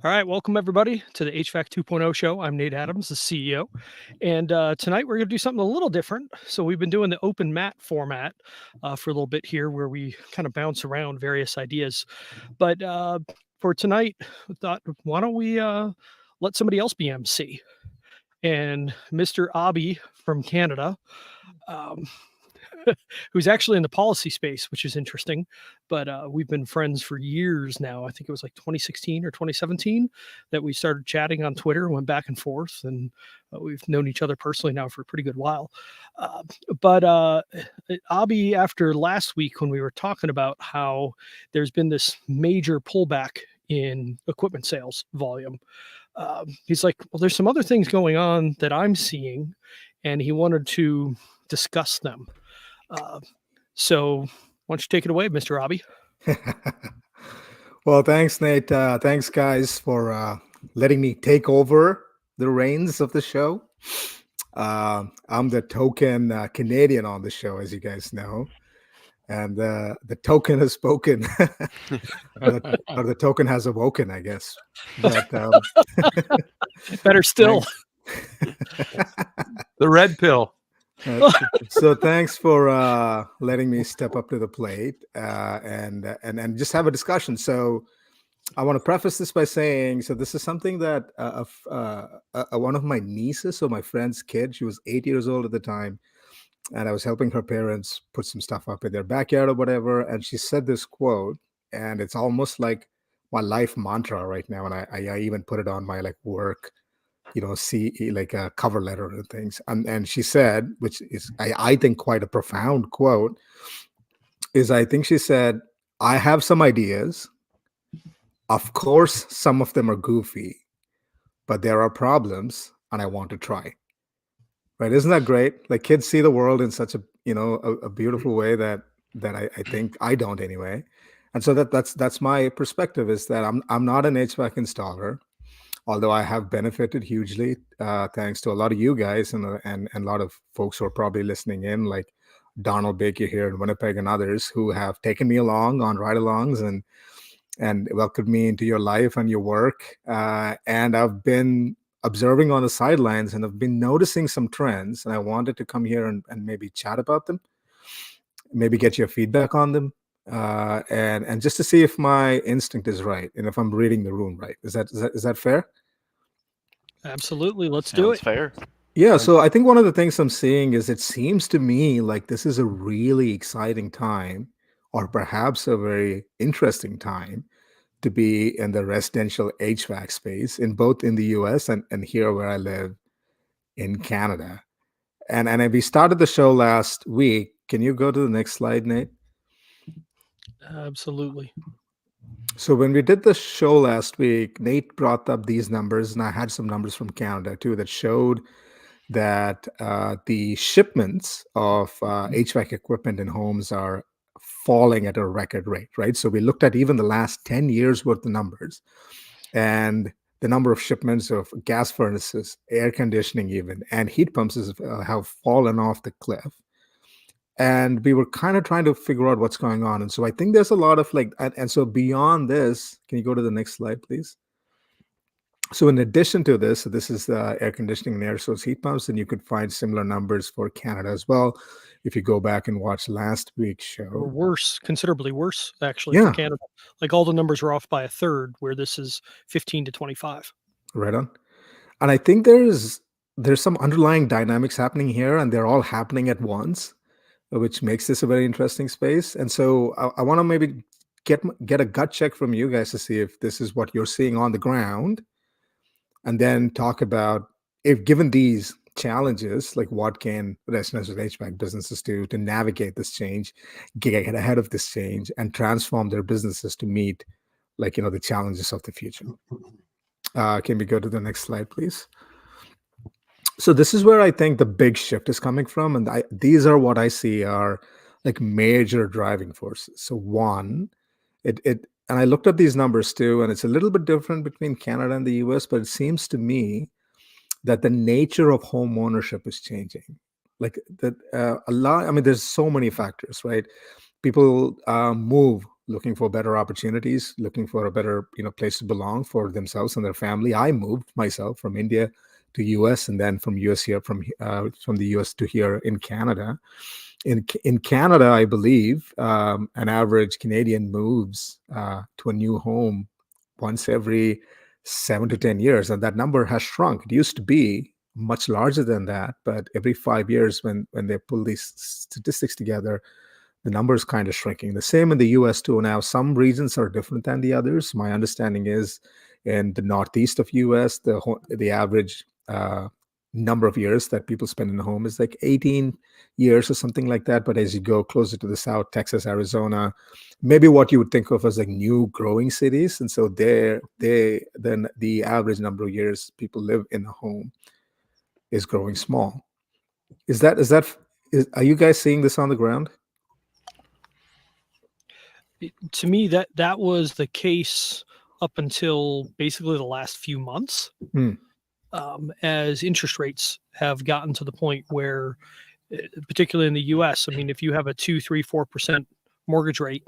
All right, welcome everybody to the HVAC 2.0 show. I'm Nate Adams, the CEO, and tonight we're going to do something a little different. So we've been doing the open mat format for a little bit here, where we kind of bounce around various ideas. But for tonight, I thought, why don't we let somebody else be MC? And Mr. Abhi from Canada, um, who's actually in the policy space, which is interesting. But we've been friends for years now. I think it was like 2016 or 2017 that we started chatting on Twitter, went back and forth, and we've known each other personally now for a pretty good while. But Abhi, after last week when we were talking about how there's been this major pullback in equipment sales volume, he's like, well, there's some other things going on that I'm seeing, and he wanted to discuss them. So why don't you take it away, Mr. Robbie? Well, thanks, Nate. Thanks, guys, for letting me take over the reins of the show. I'm the token Canadian on the show, as you guys know. And the token has spoken, or the token has awoken, I guess. But better still, the red pill. So thanks for letting me step up to the plate and just have a discussion. So I want to preface this by saying, so this is something that one of my nieces, so my friend's kid, she was 8 years old at the time, and I was helping her parents put some stuff up in their backyard or whatever, and she said this quote, and it's almost like my life mantra right now, and I even put it on my work, see like a cover letter and things. And she said, which is I think quite a profound quote, is I think she said, I have some ideas. Of course, some of them are goofy, but there are problems and I want to try. Right? Isn't that great? Like, kids see the world in such a beautiful way that I think I don't anyway. And so that's my perspective, is that I'm not an HVAC installer, although I have benefited hugely thanks to a lot of you guys and a lot of folks who are probably listening in, like Donald Baker here in Winnipeg and others who have taken me along on ride-alongs and welcomed me into your life and your work. And I've been observing on the sidelines and I've been noticing some trends, and I wanted to come here and maybe chat about them, maybe get your feedback on them. And just to see if my instinct is right and if I'm reading the room right. Is that fair? Absolutely. Let's do it. Fair. Yeah. So I think one of the things I'm seeing is, it seems to me like this is a really exciting time, or perhaps a very interesting time, to be in the residential HVAC space in both in the US and here where I live in Canada. And we started the show last week. Can you go to the next slide, Nate? Absolutely. So when we did the show last week, Nate brought up these numbers, and I had some numbers from Canada too that showed that the shipments of HVAC equipment in homes are falling at a record rate, right? So we looked at even the last 10 years worth of numbers, and the number of shipments of gas furnaces, air conditioning even, and heat pumps have fallen off the cliff. And we were kind of trying to figure out what's going on. And so I think there's a lot of and so beyond this, can you go to the next slide, please? So in addition to this, so this is the air conditioning and air source heat pumps, and you could find similar numbers for Canada as well if you go back and watch last week's show. Or worse, considerably worse, actually, for Canada. Like, all the numbers are off by a third, where this is 15 to 25. Right on. And I think there's some underlying dynamics happening here, and they're all happening at once, which makes this a very interesting space. And so I want to maybe get a gut check from you guys to see if this is what you're seeing on the ground, and then talk about, if given these challenges, like what can residential HVAC businesses do to navigate this change, get ahead of this change, and transform their businesses to meet the challenges of the future. Can we go to the next slide, please? So this is where I think the big shift is coming from, and these are what I see are like major driving forces. So one, and I looked at these numbers too, and it's a little bit different between Canada and the US, but it seems to me that the nature of home ownership is changing. Like that, a lot. I mean, there's so many factors, right? People move looking for better opportunities, looking for a better, place to belong for themselves and their family. I moved myself from India to US, and then from US here, from the US to here in Canada. In Canada, I believe an average Canadian moves to a new home once every 7 to 10 years, and that number has shrunk. It used to be much larger than that, but every 5 years, when they pull these statistics together, the number is kind of shrinking. The same in the US too. Now, some regions are different than the others. My understanding is in the northeast of US, the average number of years that people spend in a home is like 18 years or something like that. But as you go closer to the south, Texas, Arizona, maybe what you would think of as like new growing cities, and so then the average number of years people live in a home is growing small. Are you guys seeing this on the ground? To me, that was the case up until basically the last few months, Hmm. as interest rates have gotten to the point where, particularly in the U.S., I mean, if you have a 2, 3, 4% mortgage rate,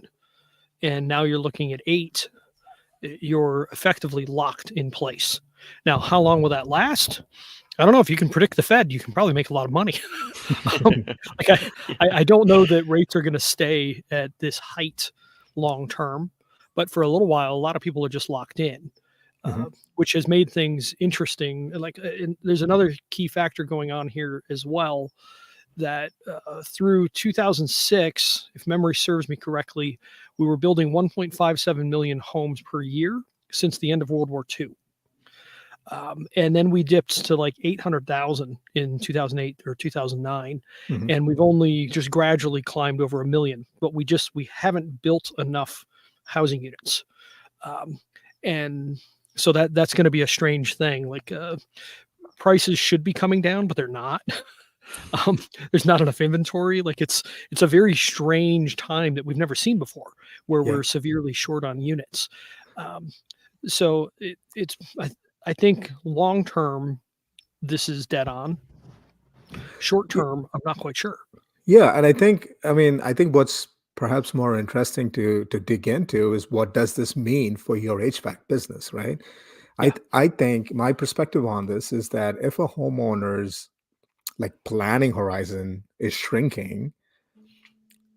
and now you're looking at 8, you're effectively locked in place. Now, how long will that last? I don't know. If you can predict the Fed, you can probably make a lot of money. um, like I don't know that rates are going to stay at this height long term, but for a little while, a lot of people are just locked in, Mhm. which has made things interesting. Like, and there's another key factor going on here as well. That through 2006, if memory serves me correctly, we were building 1.57 million homes per year since the end of World War II. And then we dipped to like 800,000 in 2008 or 2009. Mhm. And we've only just gradually climbed over a million, but we haven't built enough housing units. Um, and so that's going to be a strange thing. Like, prices should be coming down, but they're not. There's not enough inventory. Like, it's a very strange time that we've never seen before, where Yeah. we're severely short on units. Um, so I think long term this is dead on. Short Y- term, I'm not quite sure. Yeah, and I think what's perhaps more interesting to dig into is, what does this mean for your HVAC business, right? Yeah, I think my perspective on this is that if a homeowner's like planning horizon is shrinking,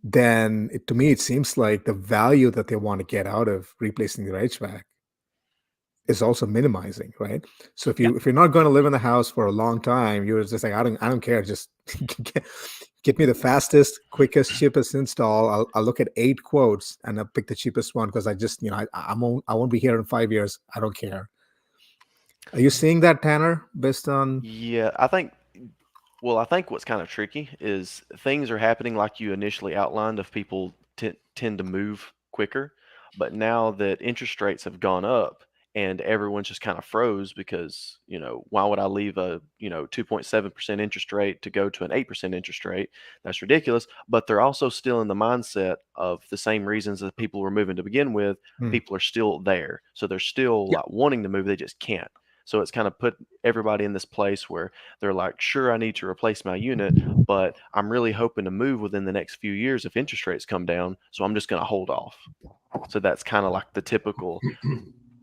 then to me it seems like the value that they want to get out of replacing their HVAC is also minimizing, right? So if yeah. you're not going to live in the house for a long time, you're just like, I don't care, just get me the fastest, quickest, cheapest install. I'll look at 8 quotes and I'll pick the cheapest one, because I just, I won't be here in 5 years. I don't care. Are you seeing that, Tanner? Based on Yeah, I think what's kind of tricky is things are happening like you initially outlined of people tend to move quicker. But now that interest rates have gone up and everyone's just kind of froze because, why would I leave a, 2.7% interest rate to go to an 8% interest rate? That's ridiculous. But they're also still in the mindset of the same reasons that people were moving to begin with. Hmm. People are still there. So they're still Yeah. like wanting to move, they just can't. So it's kind of put everybody in this place where they're like, sure, I need to replace my unit, but I'm really hoping to move within the next few years if interest rates come down. So I'm just going to hold off. So that's kind of like the typical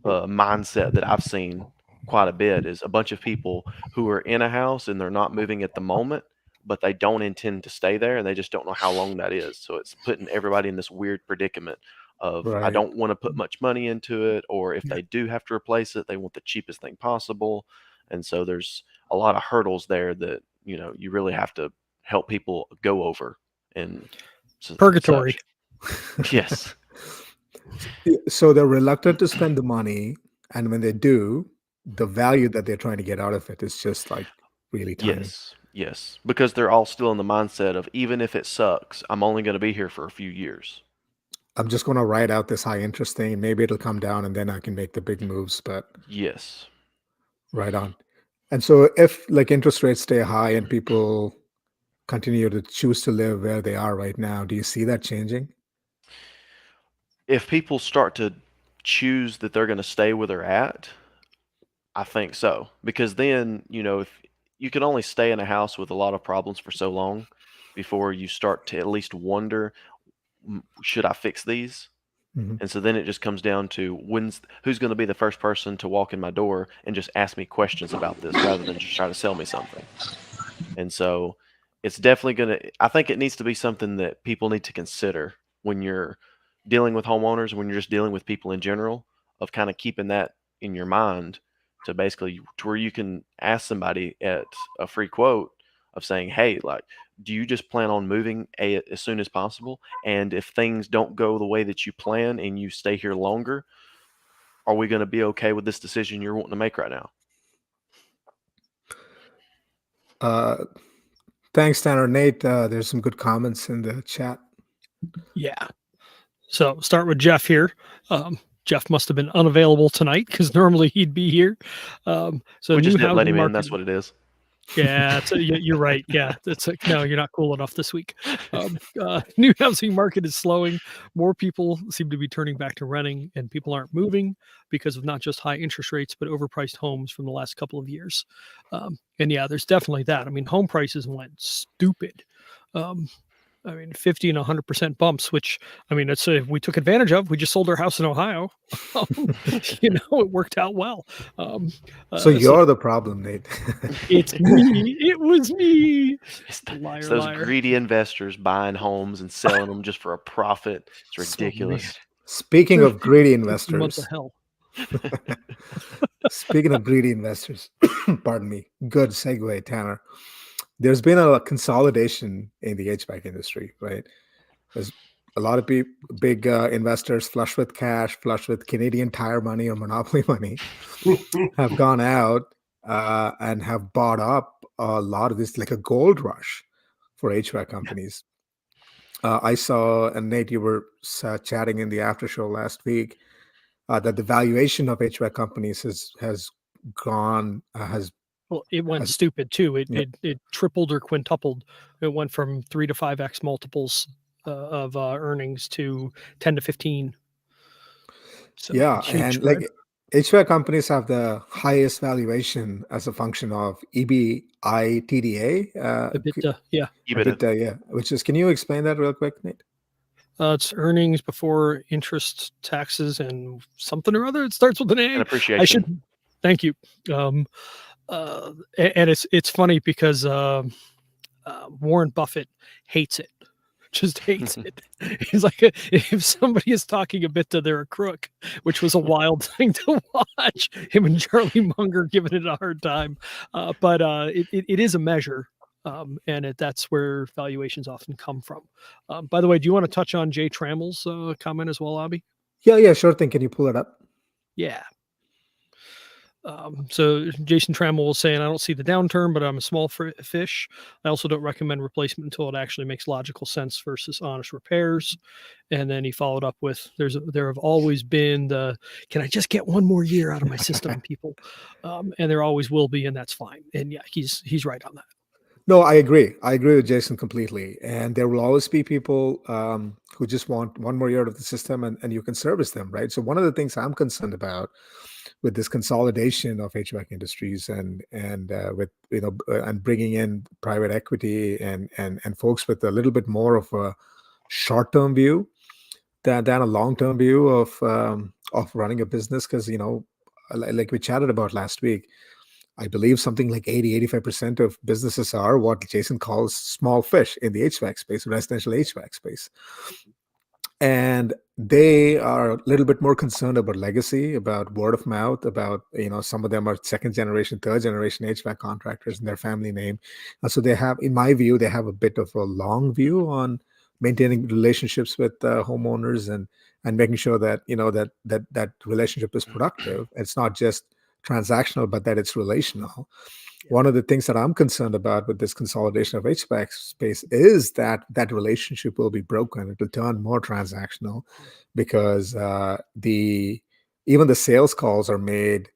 mindset that I've seen quite a bit, is a bunch of people who are in a house and they're not moving at the moment, but they don't intend to stay there and they just don't know how long that is. So it's putting everybody in this weird predicament of, I Right. don't want to put much money into it, or if Yeah. they do have to replace it, they want the cheapest thing possible. And so there's a lot of hurdles there that, you really have to help people go over and Purgatory. such. Yes. So they're reluctant to spend the money, and when they do, the value that they're trying to get out of it is just like really tiny. Yes, yes, because they're all still in the mindset of, even if it sucks, I'm only going to be here for a few years. I'm just going to ride out this high interest thing. Maybe it'll come down, and then I can make the big moves. But Yes. right on. And so, if like interest rates stay high and people continue to choose to live where they are right now, do you see that changing? If people start to choose that they're going to stay where they're at, I think so. Because then, if you can only stay in a house with a lot of problems for so long before you start to at least wonder, should I fix these? Mhm. And so then it just comes down to who's going to be the first person to walk in my door and just ask me questions about this rather than just try to sell me something. And so it's definitely I think it needs to be something that people need to consider when you're dealing with homeowners, when you're just dealing with people in general, of kind of keeping that in your mind to basically to where you can ask somebody at a free quote of saying, hey, like, do you just plan on moving as soon as possible? And if things don't go the way that you plan and you stay here longer, are we going to be okay with this decision you're wanting to make right now? Thanks, Tanner. Nate, there's some good comments in the chat. Yeah. So start with Jeff here. Jeff must have been unavailable tonight because normally he'd be here. So We just new didn't let housing him in. market. That's what it is. Yeah, you're right. Yeah, it's like, no, you're not cool enough this week. New housing market is slowing. More people seem to be turning back to renting, and people aren't moving because of not just high interest rates, but overpriced homes from the last couple of years. And yeah, there's definitely that. I mean, home prices went stupid. Um, I mean, 50 and 100% bumps, which, I mean, it's we took advantage of. We just sold our house in Ohio. It worked out well. So you're the problem, Nate. It's me. It was me. It's Liar, those liar. greedy investors buying homes and selling them just for a profit. It's So ridiculous. Speaking of greedy months of investors, hell. speaking of greedy investors, pardon me, good segue, Tanner. There's been a consolidation in the HVAC industry, right? There's a lot of big investors flush with cash, flush with Canadian Tire money or Monopoly money, have gone out and have bought up a lot of this, like a gold rush for HVAC companies. I saw, and Nate, you were chatting in the after show last week, that the valuation of HVAC companies has gone Well, it went has stupid too. It, yeah, it tripled or quintupled. It went from 3 to 5x multiples of earnings to 10 to 15. So yeah, huge and spread. like HVAC companies have the highest valuation as a function of EBITDA, EBITDA, yeah. EBITDA. EBITDA, yeah. Which is, can you explain that real quick, Nate? It's earnings before interest, taxes, and something or other. It starts with an And A. I appreciation. should. Thank you. And it's funny because Warren Buffett hates it. Just hates it. He's like, if somebody is talking EBITDA, they're a crook, which was a wild thing to watch. Him and Charlie Munger giving it a hard time, but it is a measure, and that's where valuations often come from. By the way, do you want to touch on Jay Trammell's comment as well, Abby? Yeah, sure thing. Can you pull it up? Yeah. So Jason Trammell was saying, I don't see the downturn, but I'm a small fish. I also don't recommend replacement until it actually makes logical sense versus honest repairs. And then he followed up with, there have always been can I just get one more year out of my system, people? And there always will be, and that's fine. And yeah, he's right on that. No, I agree. I agree with Jason completely. And there will always be people who just want one more year out of the system, and you can service them, right? So one of the things I'm concerned about with this consolidation of HVAC industries and with and bringing in private equity and folks with a little bit more of a short-term view than a long-term view of running a business, because like we chatted about last week, I believe something like 85% of businesses are what Jason calls small fish in the HVAC space, residential HVAC space. And they are a little bit more concerned about legacy, about word of mouth, about, some of them are second generation, third generation HVAC contractors in their family name. And so they have, in my view, they have a bit of a long view on maintaining relationships with homeowners and making sure that, that relationship is productive. It's not just transactional, but that it's relational. One of the things that I'm concerned about with this consolidation of HVAC space is that that relationship will be broken. It will turn more transactional because even the sales calls are made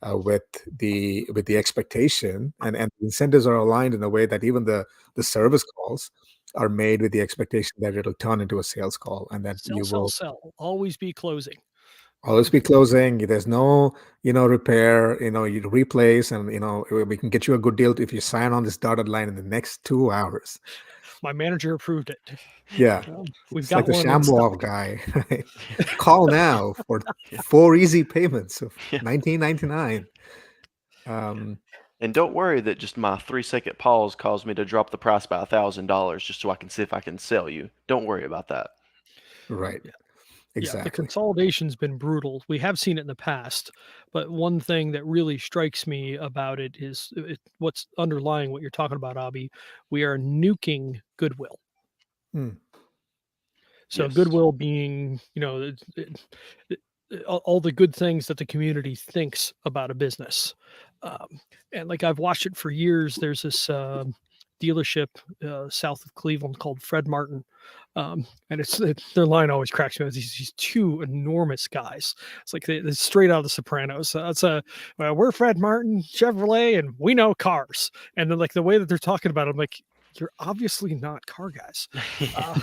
with the expectation, and the incentives are aligned in a way that even the service calls are made with the expectation that it'll turn into a sales call, and that you will Sell. Always be closing. always be closing. There's no, repair, you replace, and, we can get you a good deal if you sign on this dotted line in the next 2 hours. my manager approved it. Yeah. We've It's like got the one in stock. ShamWow guy. Right? Call now for 4 easy payments of Yeah. $19.99. And don't worry that just my 3-second pause caused me to drop the price by $1,000 just so I can see if I can sell you. Don't worry about that. Right. Yeah. Yeah, the Exactly. consolidation's been brutal. We have seen it in the past, but one thing that really strikes me about it is what's underlying what you're talking about, Abby. We are nuking goodwill. Hmm. So Yes. goodwill being, all the good things that the community thinks about a business. And like I've watched it for years. There's this dealership south of Cleveland called Fred Martin. And their line always cracks me. These two enormous guys. It's like they're straight out of The Sopranos. It's well, we're Fred Martin Chevrolet, and we know cars. And then like the way that they're talking about it, I'm like, you're obviously not car guys. Uh,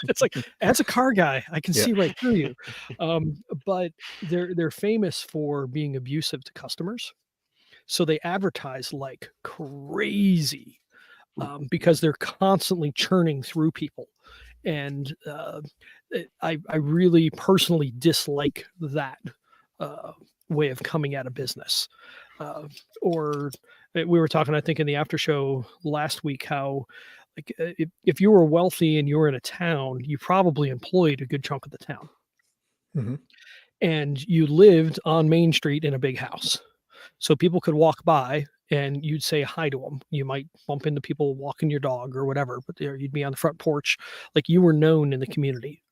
it's like as a car guy, I can Yeah. see right through you. But they're famous for being abusive to customers, so they advertise like crazy because they're constantly churning through people, and I really personally dislike that way of coming at a business. Or we were talking, I think, in the after show last week, how like if you were wealthy and you were in a town, you probably employed a good chunk of the town, Hmm. and you lived on Main Street in a big house. So people could walk by and you'd say hi to them. You might bump into people walking your dog or whatever, but there you'd be on the front porch, like you were known in the community.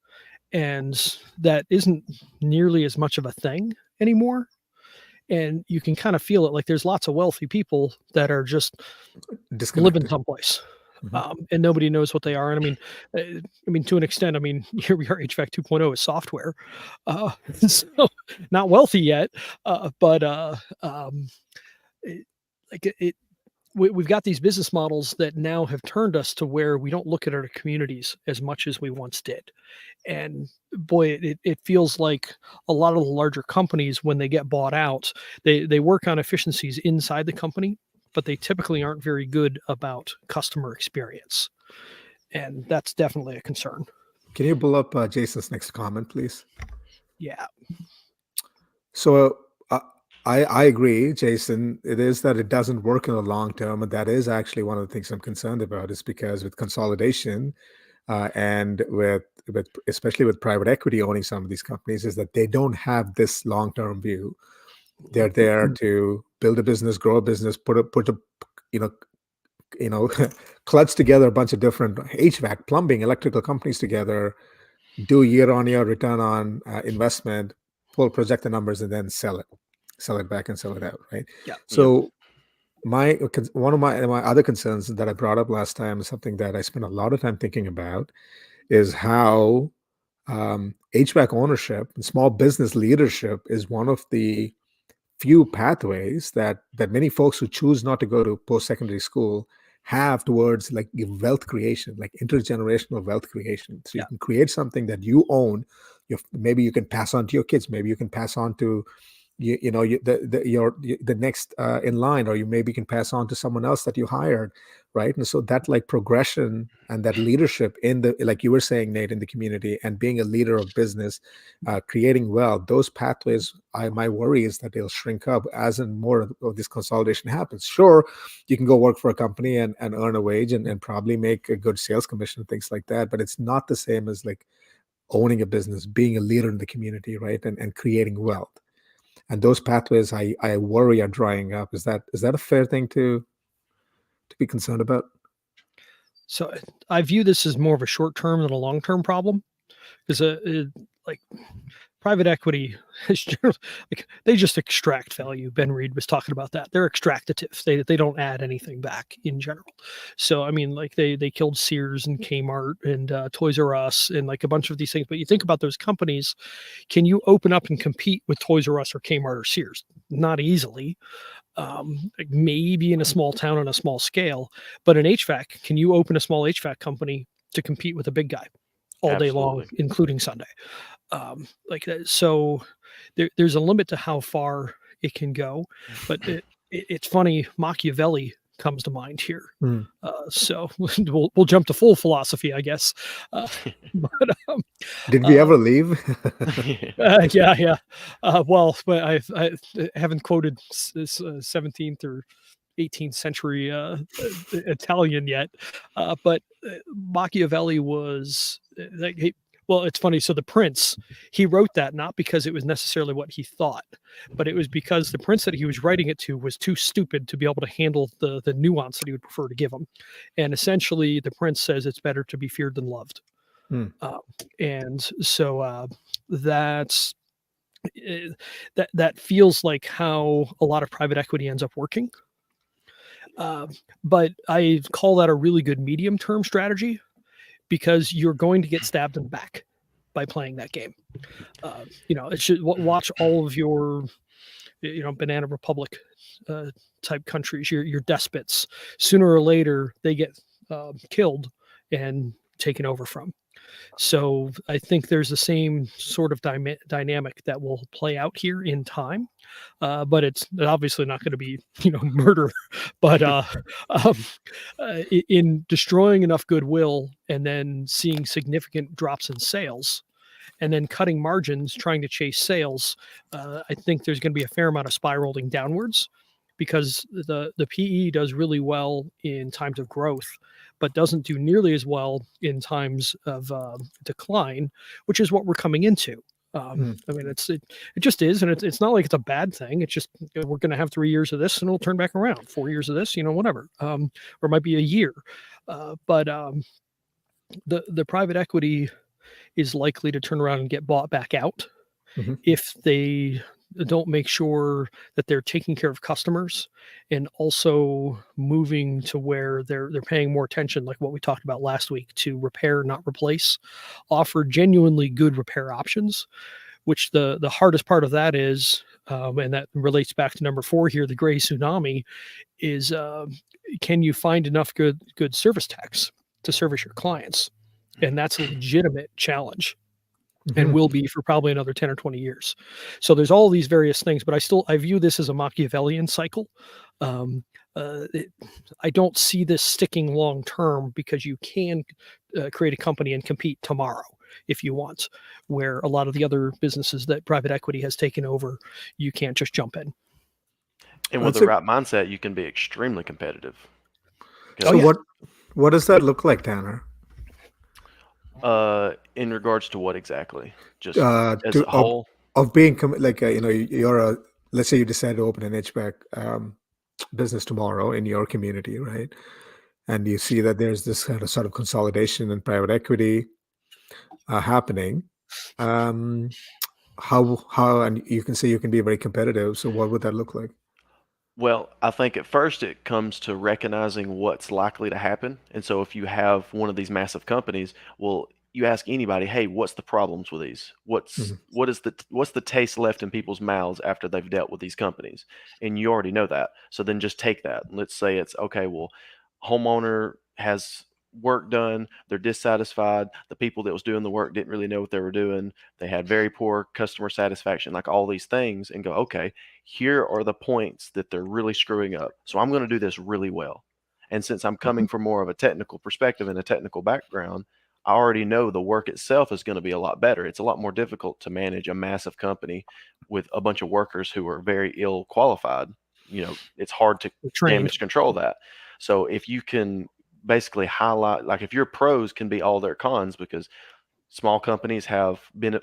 And that isn't nearly as much of a thing anymore. And you can kind of feel it. Like there's lots of wealthy people that are just living Disconnected. someplace. Mhm. And nobody knows what they are. And I mean, to an extent, I mean, here we are. HVAC 2.0 is software, so not wealthy yet, but it, we've got these business models that now have turned us to where we don't look at our communities as much as we once did. And boy, it feels like a lot of the larger companies, when they get bought out, they work on efficiencies inside the company, but they typically aren't very good about customer experience. And that's definitely a concern. Can you pull up Jason's next comment, please? Yeah. So I agree, Jason. It is that it doesn't work in the long term, and that is actually one of the things I'm concerned about. Is because with consolidation and with especially with private equity owning some of these companies, is that they don't have this long term view. They're there to build a business, grow a business, put a you know clutch together a bunch of different HVAC, plumbing, electrical companies together, do year-on-year return on investment, pull project the numbers, and then sell it back and sell it out, right? Yeah. So one of my other concerns that I brought up last time is something that I spent a lot of time thinking about is how HVAC ownership and small business leadership is one of the few pathways that many folks who choose not to go to post-secondary school have towards like wealth creation, like intergenerational wealth creation. So you Yeah. can create something that you own. Maybe you can pass on to your kids. Maybe you can pass on to the next in line, or you maybe can pass on to someone else that you hired, right? And so that like progression and that leadership in the, like you were saying, Nate, in the community, and being a leader of business, creating wealth, those pathways, my worry is that they'll shrink up as and more of this consolidation happens. Sure, you can go work for a company and earn a wage and probably make a good sales commission, things like that, but it's not the same as like owning a business, being a leader in the community, right? And creating wealth. And those pathways I worry are drying up. Is that a fair thing to be concerned about? So I view this as more of a short term than a long term problem, because like private equity is generally, like they just extract value. Ben Reed was talking about that. They're extractative. They don't add anything back in general. So I mean, like they killed Sears and Kmart and Toys R Us and like a bunch of these things. But you think about those companies, can you open up and compete with Toys R Us or Kmart or Sears? Not easily. Like maybe in a small town on a small scale, but in HVAC, can you open a small HVAC company to compete with a big guy all day long, Absolutely. including Sunday? Like that. So there's a limit to how far it can go. But it's funny. Machiavelli comes to mind here. Hmm. So we'll jump to full philosophy, I guess. But Did we ever leave? yeah. Well, but I haven't quoted 17th or 18th century Italian yet, but Machiavelli was like well, it's funny. So the prince, he wrote that not because it was necessarily what he thought, but it was because the prince that he was writing it to was too stupid to be able to handle the nuance that he would prefer to give him. And essentially, the prince says it's better to be feared than loved. Hmm. And so that's that feels like how a lot of private equity ends up working. But I call that a really good medium term strategy because you're going to get stabbed in the back by playing that game. It should watch all of your, Banana Republic type countries, your despots. Sooner or later, they get killed and taken over from. So I think there's the same sort of dynamic that will play out here in time, but it's obviously not going to be murder, but um, in destroying enough goodwill and then seeing significant drops in sales. And then cutting margins, trying to chase sales, I think there's going to be a fair amount of spiraling downwards because the PE does really well in times of growth, but doesn't do nearly as well in times of decline, which is what we're coming into. I mean, it just is, and it's not like it's a bad thing. It's just we're going to have 3 years of this, and it'll turn back around. 4 years of this, whatever, or it might be a year. But the private equity is likely to turn around and get bought back out Mhm. if they don't make sure that they're taking care of customers and also moving to where they're paying more attention, like what we talked about last week, to repair, not replace, offer genuinely good repair options, which the hardest part of that is, and that relates back to number 4 here, the gray tsunami, is can you find enough good service techs to service your clients? And that's a legitimate challenge and Mhm. will be for probably another 10 or 20 years. So there's all these various things, but I view this as a Machiavellian cycle. Um, I don't see this sticking long term because you can create a company and compete tomorrow if you want, where a lot of the other businesses that private equity has taken over, you can't just jump in. And with That's the it. right mindset, you can be extremely competitive. Oh So Because yeah. what does that look like, Tanner? in regards to what exactly? Just as To a whole? of being like you're a, let's say you decide to open an HVAC business tomorrow in your community, right? And you see that there's this kind of sort of consolidation in private equity happening. Um, how and you can say you can be very competitive. So what would that look like? Well, I think at first it comes to recognizing what's likely to happen. And so if you have one of these massive companies, well, you ask anybody, "Hey, what's the problems with these? Mhm. What's the taste left in people's mouths after they've dealt with these companies?" And you already know that. So then just take that. Let's say it's okay, well, homeowner has work done, they're dissatisfied, the people that was doing the work didn't really know what they were doing, they had very poor customer satisfaction, like all these things, and go, okay, here are the points that they're really screwing up. So I'm going to do this really well. And since I'm coming Mhm. from more of a technical perspective and a technical background, I already know the work itself is going to be a lot better. It's a lot more difficult to manage a massive company with a bunch of workers who are very ill qualified. It's hard to Trained. damage control that. So if you can basically highlight, like if your pros can be all their cons, because small companies have been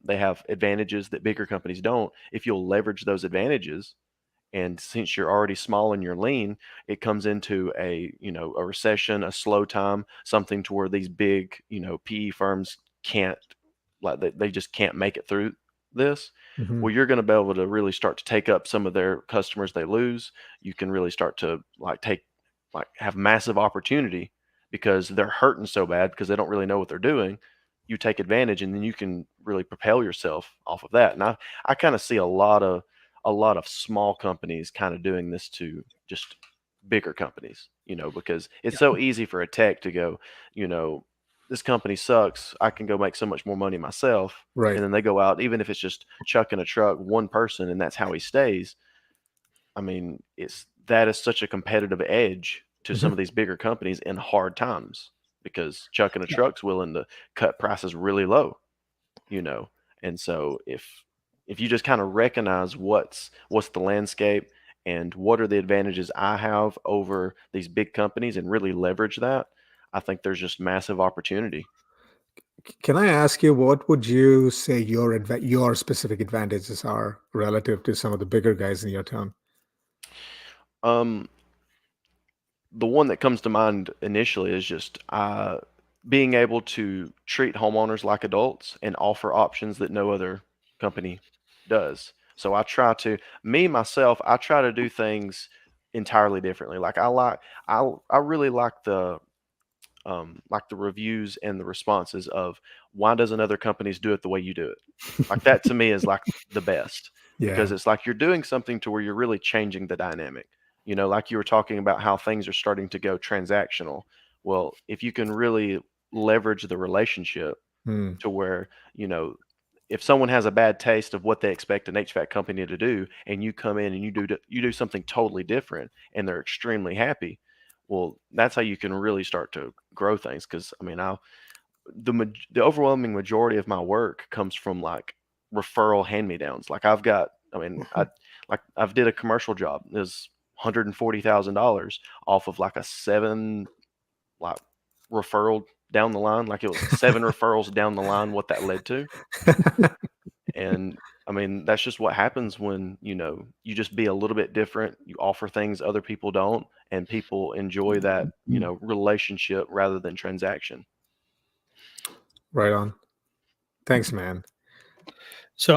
they have advantages that bigger companies don't. If you'll leverage those advantages, and since you're already small and you're lean, it comes into a recession, a slow time, something to where these big PE firms can't, like they just can't make it through this. Mhm. Well, you're going to be able to really start to take up some of their customers they lose. You can really start to have massive opportunity because they're hurting so bad because they don't really know what they're doing. You take advantage, and then you can really propel yourself off of that. And I kind of see a lot of small companies kind of doing this to just bigger companies, because it's so Yeah. easy for a tech to go, you know, this company sucks. I can go make so much more money myself. Right. And then they go out, even if it's just chucking a truck, one person, and that's how he stays. I mean, it's that is such a competitive edge to some Mhm. of these bigger companies in hard times because Chuck in a Yeah. truck's willing to cut prices really low, you know. And so if you just kind of recognize what's the landscape and what are the advantages I have over these big companies and really leverage that, I think there's just massive opportunity. Can I ask you, what would you say your specific advantages are relative to some of the bigger guys in your town? Um, the one that comes to mind initially is just being able to treat homeowners like adults and offer options that no other company does. So I try to do things entirely differently. I really like the reviews and the responses of why doesn't other companies do it the way you do it? Like that to me is like the best because Yeah. it's like you're doing something to where you're really changing the dynamic. You know, like you were talking about how things are starting to go transactional. Well, if you can really leverage the relationship Hmm. to where, you know, if someone has a bad taste of what they expect an HVAC company to do, and you come in and you do something totally different, and they're extremely happy, well, that's how you can really start to grow things. Because I mean, the overwhelming majority of my work comes from like referral hand me downs. Like I've got, I mean, I've did a commercial job. It was $140,000 off of like a seven like referral down the line. Like it was 7 referrals down the line. What that led to. And I mean, that's just what happens when, you know, you just be a little bit different. You offer things other people don't, and people enjoy that, you know, relationship rather than transaction. Right on. Thanks, man. So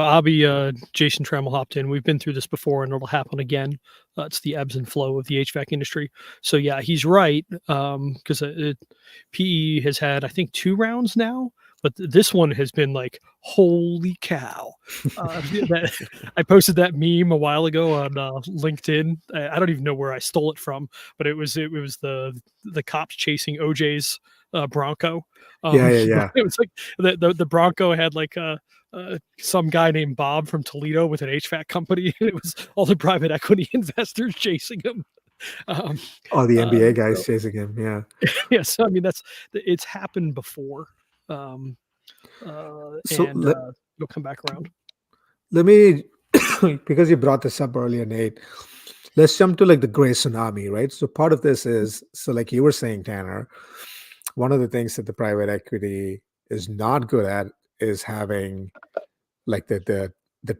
Jason Trammell hopped in. We've been through this before, and it'll happen again. It's the ebbs and flow of the HVAC industry. So yeah, he's right. Because PE has had, I think, 2 rounds now, but this one has been like, holy cow! I posted that meme a while ago on LinkedIn. I don't even know where I stole it from, but it was the cops chasing OJ's Bronco. Yeah, yeah, yeah. It was like the Bronco had like some guy named Bob from Toledo with an HVAC company. It was all the private equity investors chasing him. Um, Oh, the NBA so guys chasing him. Yeah. yeah, so I mean it's happened before, um, So and it'll come back around. let me, because you brought this up earlier, Nate, let's jump to like the gray tsunami, right? So part of this is, so like you were saying, Tanner, one of the things that the private equity is not good at is having like the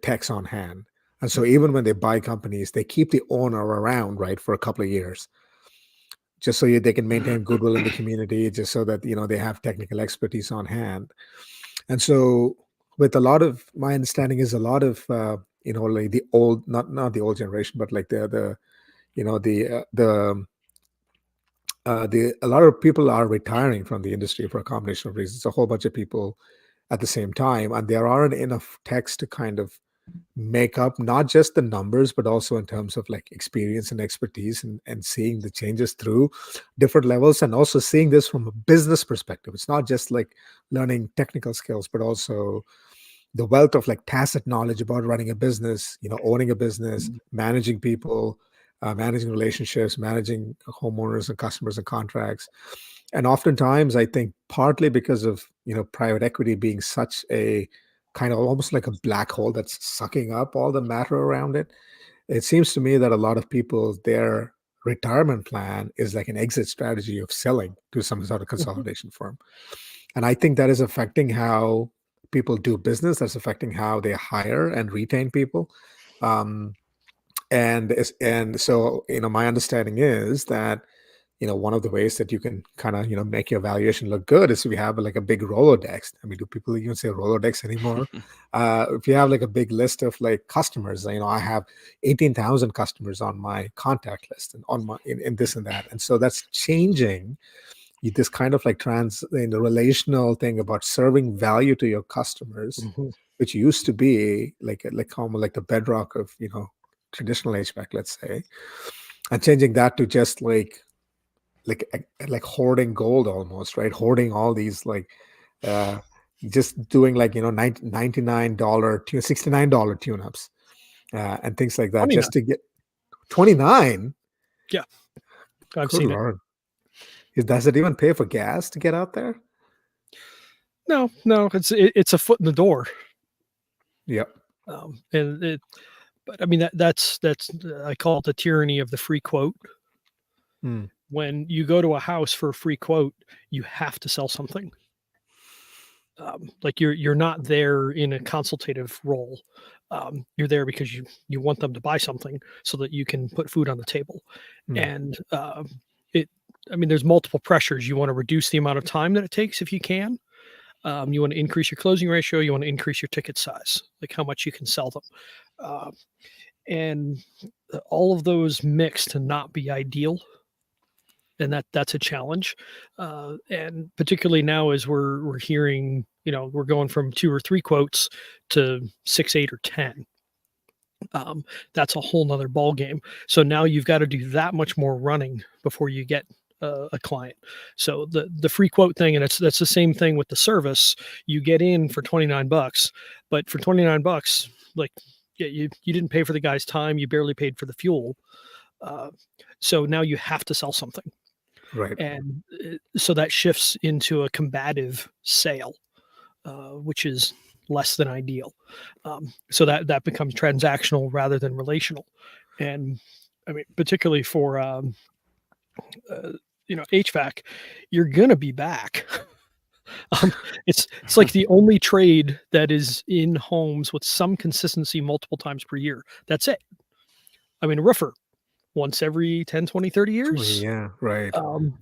techs on hand. And so even when they buy companies, they keep the owner around, right, for a couple of years, just so they can maintain goodwill in the community, just so that they have technical expertise on hand. And so, with a lot of my understanding is a lot of like the old, not the old generation, but like the you know the a lot of people are retiring from the industry for a combination of reasons. A whole bunch of people at the same time, and there aren't enough techs to kind of make up not just the numbers, but also in terms of like experience and expertise, and seeing the changes through different levels, and also seeing this from a business perspective. It's not just like learning technical skills, but also the wealth of like tacit knowledge about running a business, owning a business, managing people, managing relationships, managing homeowners and customers and contracts. And oftentimes, I think partly because of private equity being such a kind of almost like a black hole that's sucking up all the matter around it, it seems to me that a lot of people, their retirement plan is like an exit strategy of selling to some sort of Mhm. consolidation firm. And I think that is affecting how people do business. That's affecting how they hire and retain people. Um, and so my understanding is that one of the ways that you can kind of make your valuation look good is if you have like a big Rolodex. I mean, do people even say Rolodex anymore? If you have like a big list of like customers, I have 18,000 customers on my contact list and on my in this and that, and so that's changing. This kind of like in the relational thing about serving value to your customers, Mhm. which used to be like almost like the bedrock of traditional HVAC, let's say, and changing that to just like hoarding gold almost, right? Hoarding all these uh just doing like $99 $69 tune-ups, and things like that, 29. just to get 29. Yeah, I've Good seen it. Lord. Does it even pay for gas to get out there? No, it's a foot in the door. Yep. And it, but I mean that's I call it the tyranny of the free quote. Mm. When you go to a house for a free quote, you have to sell something. Like you're not there in a consultative role. You're there because you want them to buy something so that you can put food on the table. Mm. And it, I mean, there's multiple pressures. You want to reduce the amount of time that it takes if you can. You want to increase your closing ratio. You want to increase your ticket size, like how much you can sell them. Uh, and all of those mix to not be ideal, and that's a challenge. And particularly now, as we're hearing, we're going from 2 or 3 quotes to 6, 8, or 10. That's a whole nother ball game. So now you've got to do that much more running before you get a client. So the free quote thing, and that's the same thing with the service. You get in for $29, but for $29, like, yeah, you didn't pay for the guy's time. You barely paid for the fuel. Uh, so now you have to sell something, Right. and so that shifts into a combative sale, which is less than ideal. So that becomes transactional rather than relational, and I mean, particularly for uh, HVAC, you're gonna be back. It's like the only trade that is in homes with some consistency multiple times per year. That's it. I mean, a roofer once every 10, 20, 30 years. Yeah. Right.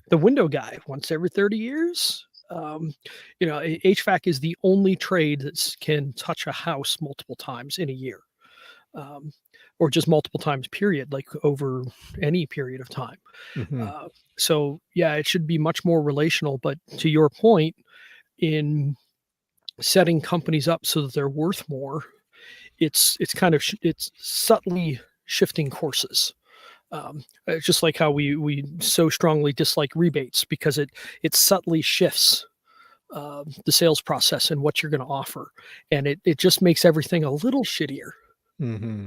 The window guy once every 30 years. HVAC is the only trade that can touch a house multiple times in a year, um, or just multiple times, period, like over any period of time. Hmm. So, yeah, it should be much more relational. But to your point, in setting companies up so that they're worth more, it's kind of it's subtly shifting courses. It's just like how we so strongly dislike rebates because it subtly shifts the sales process and what you're going to offer, and it just makes everything a little shittier. Hmm.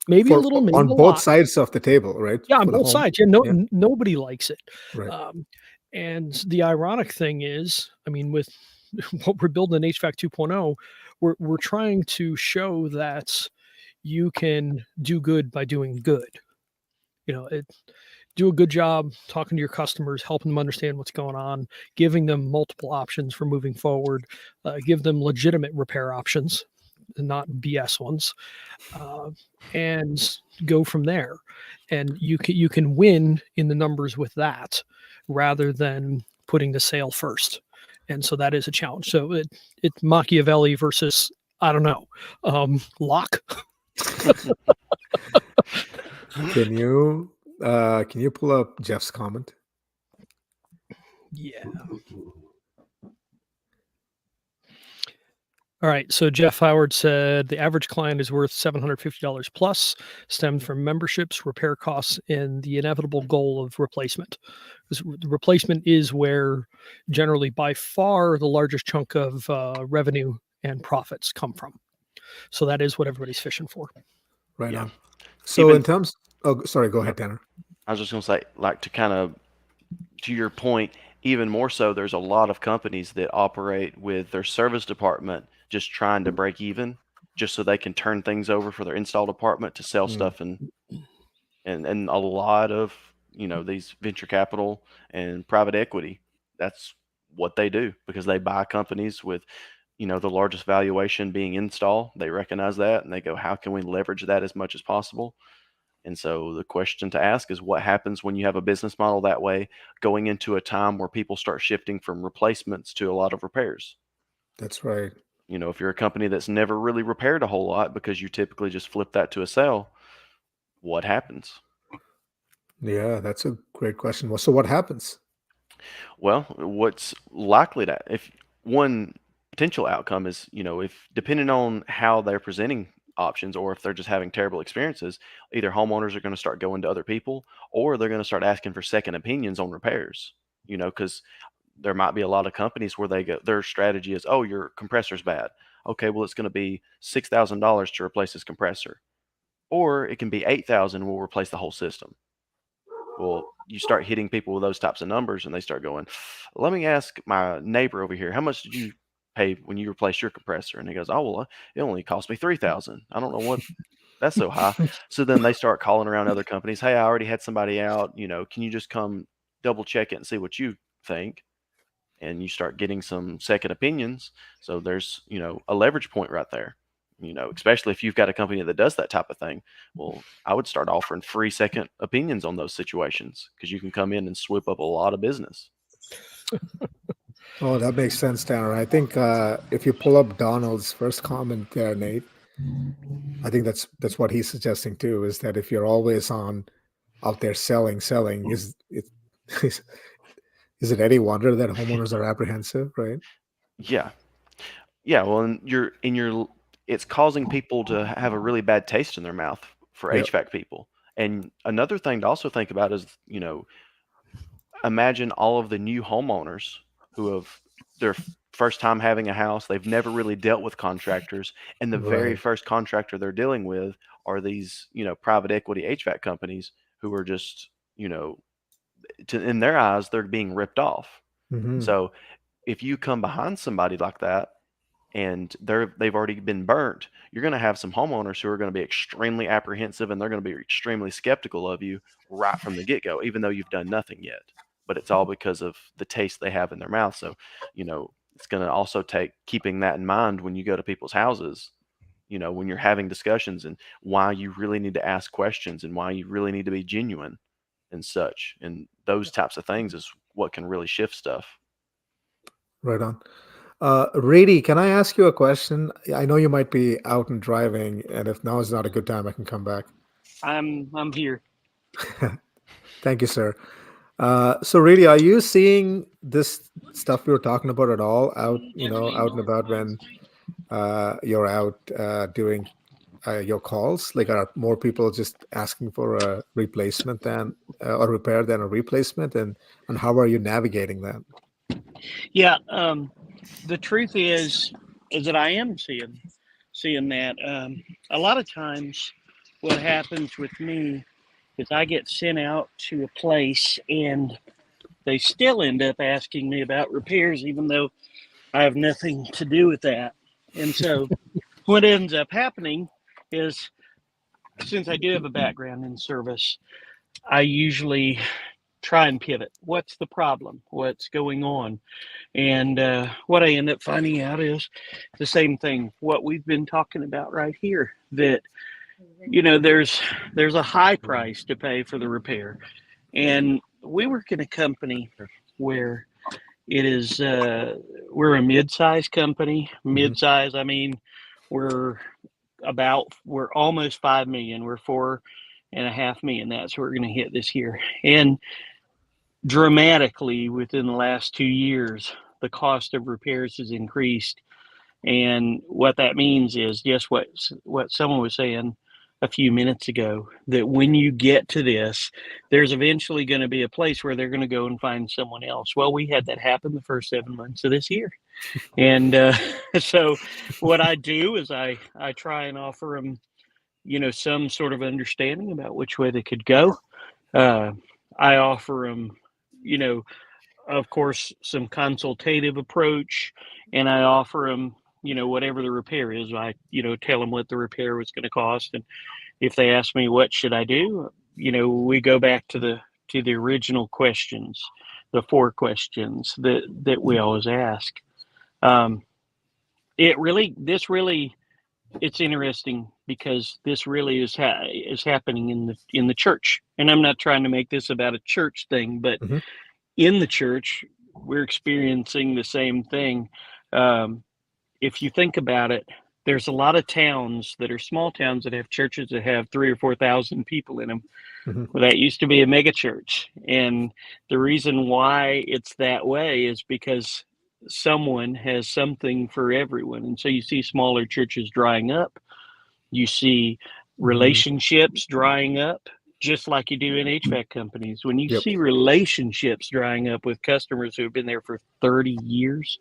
Maybe a little, maybe On a both lot. sides of the table, right? Yeah, on For the both home. sides. Yeah, Yeah. nobody likes it. Right. Um, and the ironic thing is, I mean, with what we're building in HVAC 2.0, we're trying to show that you can do good by doing good. Do a good job talking to your customers, helping them understand what's going on, giving them multiple options for moving forward, give them legitimate repair options, not BS ones, uh, and go from there. And you can win in the numbers with that rather than putting the sale first. And so that is a challenge. So it's Machiavelli versus, I don't know, Locke. Can you pull up Jeff's comment? Yeah. All right. So Jeff Howard said the average client is worth $750 plus, stemmed from memberships, repair costs, and the inevitable goal of replacement. Because the replacement is where generally by far the largest chunk of revenue and profits come from. So that is what everybody's fishing for. Right Yeah. on. So Even in terms, oh, sorry, go no, ahead, Tanner. I was just gonna say, like, to kind of to your point, even more so, there's a lot of companies that operate with their service department just trying to break even, just so they can turn things over for their install department to sell Mm. stuff. And a lot of these venture capital and private equity, that's what they do, because they buy companies with the largest valuation being install. They recognize that and they go, how can we leverage that as much as possible? And so the question to ask is, what happens when you have a business model that way, going into a time where people start shifting from replacements to a lot of repairs? That's right. If you're a company that's never really repaired a whole lot because you typically just flip that to a sale, what happens? Yeah, that's a great question. Well, so what happens? Well, what's likely to, if one potential outcome is, if depending on how they're presenting options, or if they're just having terrible experiences, either homeowners are going to start going to other people, or they're going to start asking for second opinions on repairs. Because there might be a lot of companies where they go, their strategy is, oh, your compressor's bad. Okay, well, it's going to be $6,000 to replace this compressor, or it can be 8,000. We'll replace the whole system. Well, you start hitting people with those types of numbers, and they start going, "Let me ask my neighbor over here, how much did you pay when you replaced your compressor?" And he goes, "Oh, well, it only cost me 3,000. I don't know what that's so high." So then they start calling around other companies. "Hey, I already had somebody out. Can you just come double check it and see what you think?" And you start getting some second opinions. So there's, a leverage point right there. Especially if you've got a company that does that type of thing. Well, I would start offering free second opinions on those situations because you can come in and swoop up a lot of business. Oh, that makes sense, Tanner. I think if you pull up Donald's first comment there, Nate, I think that's what he's suggesting too. Is that if you're always on out there selling, is it is it any wonder that homeowners are apprehensive, right? Yeah. Yeah. Well, and it's causing people to have a really bad taste in their mouth for Yep. HVAC people. And another thing to also think about is, imagine all of the new homeowners who have their first time having a house. They've never really dealt with contractors, and the very Right. first contractor they're dealing with are these, private equity HVAC companies who are just, in their eyes, they're being ripped off. Mm-hmm. So if you come behind somebody like that and they've already been burnt, you're going to have some homeowners who are going to be extremely apprehensive, and they're going to be extremely skeptical of you right from the get-go, even though you've done nothing yet. But it's all because of the taste they have in their mouth. So, it's going to also take keeping that in mind when you go to people's houses, when you're having discussions, and why you really need to ask questions and why you really need to be genuine and such. And those types of things is what can really shift stuff. Right on. Rady, can I ask you a question? I know you might be out and driving, and if now is not a good time, I can come back. I'm here. Thank you, sir. So really, are you seeing this stuff we were talking about at all out, out and about when you're out doing your calls? Like, are more people just asking for a replacement than a repair than a replacement, and how are you navigating that? Yeah. The truth is that I am seeing that. A lot of times, what happens with me is I get sent out to a place and they still end up asking me about repairs, even though I have nothing to do with that. And so, what ends up happening is, since I do have a background in service, I usually try and pivot. What's the problem? What's going on? And what I end up finding out is the same thing, what we've been talking about right here, that, there's a high price to pay for the repair. And we work in a company where it is, we're a mid-sized company. Mid-size, I mean, we're almost 5 million. We're 4.5 million. That's what we're going to hit this year. And dramatically within the last 2 years, the cost of repairs has increased. And what that means is just what someone was saying a few minutes ago, that when you get to this, there's eventually going to be a place where they're going to go and find someone else. Well, we had that happen the first 7 months of this year. And so what I do is I try and offer them, some sort of understanding about which way they could go. I offer them, of course, some consultative approach, and I offer them, whatever the repair is. I, tell them what the repair was going to cost, and if they ask me what should I do, we go back to the original questions, the 4 questions that we always ask. It's interesting because this really is happening in the church, and I'm not trying to make this about a church thing, but in the church, we're experiencing the same thing. If you think about it, there's a lot of towns that are small towns that have churches that have 3,000 or 4,000 people in them. Well, that used to be a mega church. And the reason why it's that way is because someone has something for everyone. And so you see smaller churches drying up. You see relationships drying up, just like you do in HVAC companies. When you Yep. see relationships drying up with customers who have been there for 30 years,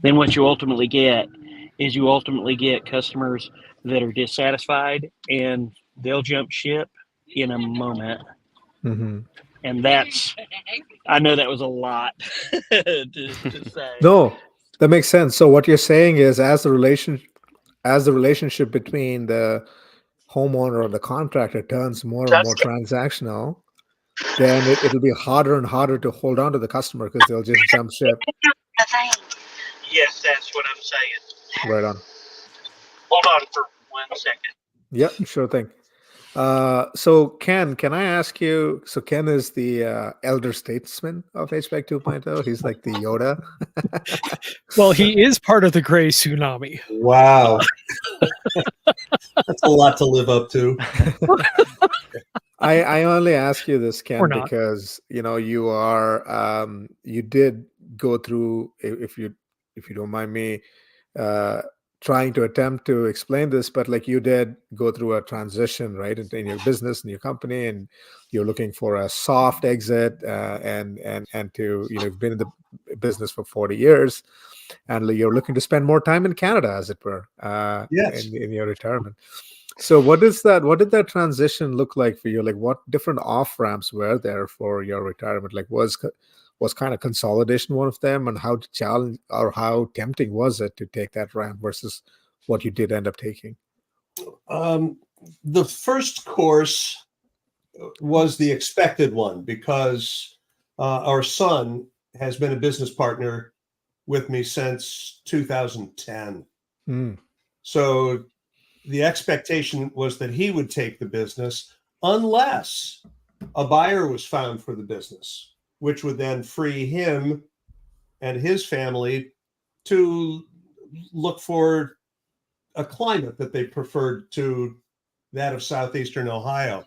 then what you ultimately get is customers that are dissatisfied, and they'll jump ship in a moment. And that's, I know that was a lot to say. No, that makes sense. So what you're saying is, as the relationship between the homeowner or the contractor turns more and more transactional, then it'll be harder and harder to hold on to the customer because they'll just jump ship. Yes, that's what I'm saying. Right on. Hold on for 1 second. Yep, sure thing. So Ken, can I ask you? So Ken is the elder statesman of HVAC 2.0. He's like the Yoda. Well, he is part of the gray tsunami. Wow. That's a lot to live up to. I only ask you this, Or Ken, not. because you are you did go through, if you don't mind me trying to attempt to explain this, but like you did go through a transition, right, in your business and your company, and you're looking for a soft exit, and to you've been in the business for 40 years, and you're looking to spend more time in Canada, as it were, Yes. in your retirement. So what did that transition look like for you? Like, what different off ramps were there for your retirement? Like, was kind of consolidation one of them, and how challenge or how tempting was it to take that ramp versus what you did end up taking? The first course was the expected one because our son has been a business partner with me since 2010. Mm. So the expectation was that he would take the business unless a buyer was found for the business, which would then free him and his family to look for a climate that they preferred to that of southeastern Ohio.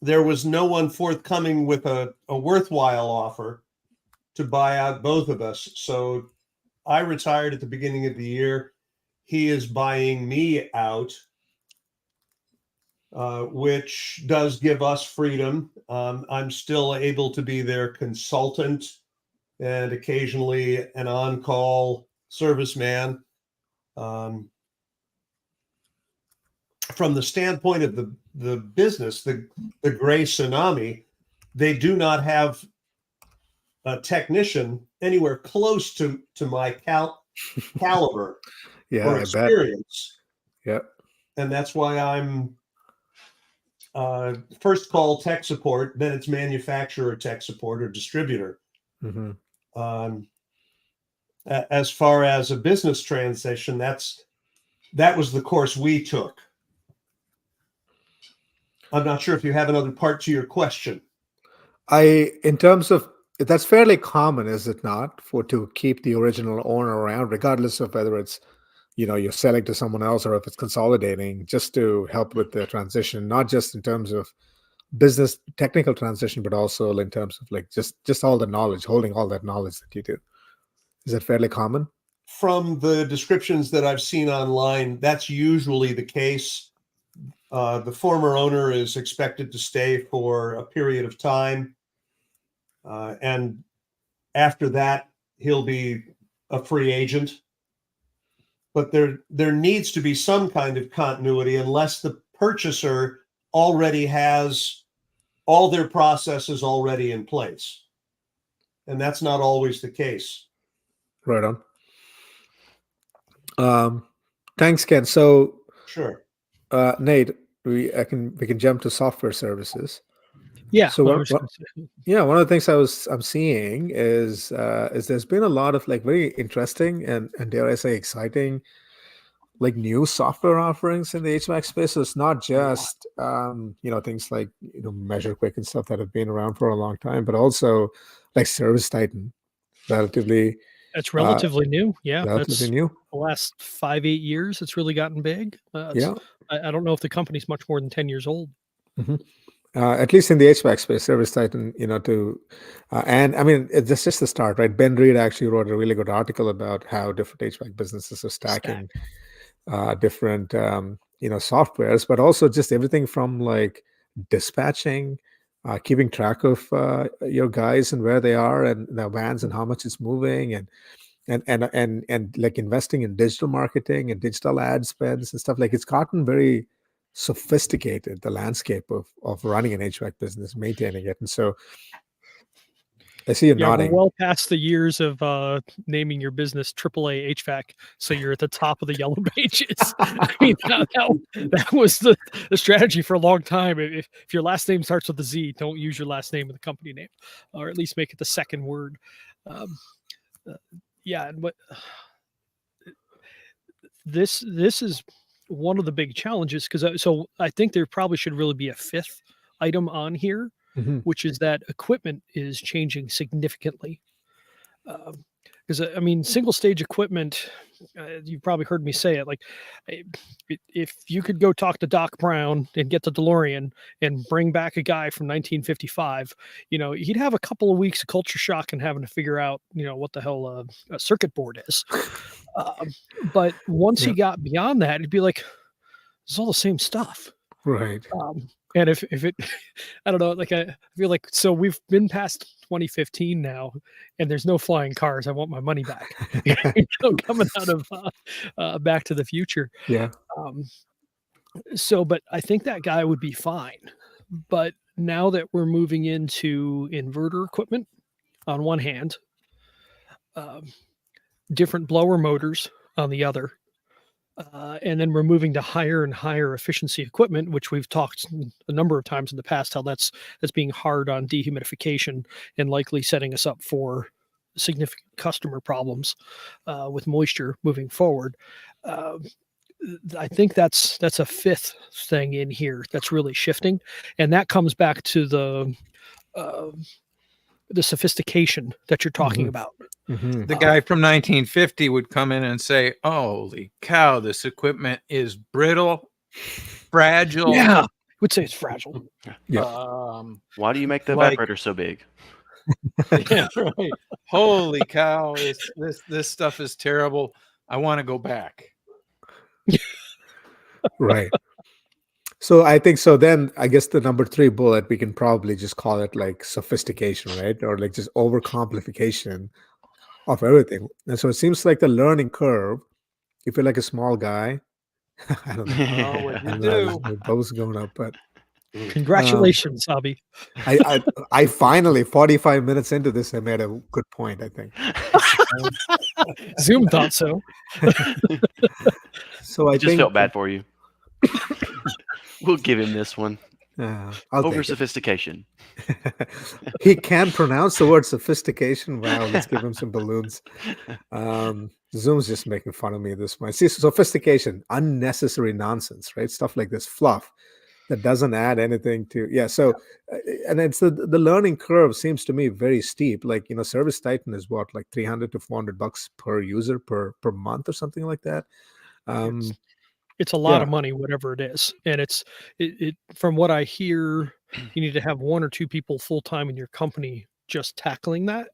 There was no one forthcoming with a worthwhile offer to buy out both of us. So I retired at the beginning of the year. He is buying me out, which does give us freedom. I'm still able to be their consultant and occasionally an on-call serviceman. From the standpoint of the business, the gray tsunami, they do not have a technician anywhere close to my caliber Yeah, or I bet. experience. Yeah. And that's why I'm first call tech support, then it's manufacturer tech support or distributor. Mm-hmm. As far as a business transition, that was the course we took. I'm not sure if you have another part to your question. In terms of, that's fairly common, is it not, to keep the original owner around, regardless of whether it's you're selling to someone else or if it's consolidating, just to help with the transition, not just in terms of business technical transition, but also in terms of like just all the knowledge, holding all that knowledge that you do. Is that fairly common? From the descriptions that I've seen online, that's usually the case. The former owner is expected to stay for a period of time. And after that, he'll be a free agent. But there needs to be some kind of continuity unless the purchaser already has all their processes already in place. And that's not always the case. Right on. Thanks, Ken. So Sure. Nate, we can jump to software services. Yeah. So well, I what, was gonna say- one of the things I'm seeing is there's been a lot of like very interesting and dare I say exciting like new software offerings in the HVAC space. So it's not just things like Measure Quick and stuff that have been around for a long time, but also like Service Titan, relatively That's relatively new. Yeah, relatively that's new. the last 5-8 years. It's really gotten big. Yeah. I don't know if the company's much more than 10 years old. Mm-hmm. At least in the HVAC space, Service Titan, and I mean, that's just the start, right? Ben Reed actually wrote a really good article about how different HVAC businesses are stacking different, softwares, but also just everything from like dispatching, keeping track of your guys and where they are and their vans and how much it's moving, and like investing in digital marketing and digital ad spends and stuff. Like it's gotten very sophisticated the landscape of running an HVAC business, maintaining it. And so I see you Yeah, we're nodding. well past the years of naming your business AAA HVAC, so you're at the top of the yellow pages. I mean, that was the strategy for a long time. If your last name starts with a Z, don't use your last name in the company name, or at least make it the second word. Yeah, and what this is one of the big challenges, because so I think there probably should really be a fifth item on here, Mhm. which is that equipment is changing significantly. Because I mean, single stage equipment, you've probably heard me say it. Like, if you could go talk to Doc Brown and get the DeLorean and bring back a guy from 1955, he'd have a couple of weeks of culture shock and having to figure out, what the hell a circuit board is. But once he Yeah. got beyond that, it'd be like, it's all the same stuff. Right. And if it, I don't know, like I feel like, so we've been past 2015 now, and there's no flying cars. I want my money back. Coming out of Back to the Future. Yeah. But I think that guy would be fine. But now that we're moving into inverter equipment, on one hand, different blower motors on the other. And then we're moving to higher and higher efficiency equipment, which we've talked a number of times in the past, how that's being hard on dehumidification and likely setting us up for significant customer problems with moisture moving forward. I think that's a fifth thing in here that's really shifting, and that comes back to the sophistication that you're talking about. Mhm. The guy from 1950 would come in and say, "Holy cow, this equipment is brittle, fragile." Yeah, I would say it's fragile. Yeah. Why do you make the Like- evaporator so big? Yeah, right. Holy cow, this stuff is terrible. I want to go back. Right. So I think so. Then I guess the number 3 bullet, we can probably just call it like sophistication, right? Or like just overcomplication of everything. And so it seems like the learning curve, if you're like a small guy, I don't know. Oh, what I you don't know, do? the bubbles going up, but Congratulations, Abby. I finally 45 minutes into this, I made a good point, I think. Zoom thought so. So I I just think felt bad for you. We'll give him this one. I'll Over take it. sophistication. He can't pronounce the word sophistication. Wow, let's give him some balloons. Zoom's just making fun of me at this point. See, sophistication, unnecessary nonsense, right? Stuff like this fluff that doesn't add anything to. Yeah. So, and it's the learning curve seems to me very steep. Like, Service Titan is what, like $300 to $400 per user per month or something like that. It's a lot Yeah. of money, whatever it is. And it from what I hear, you need to have 1 or 2 people full time in your company just tackling that.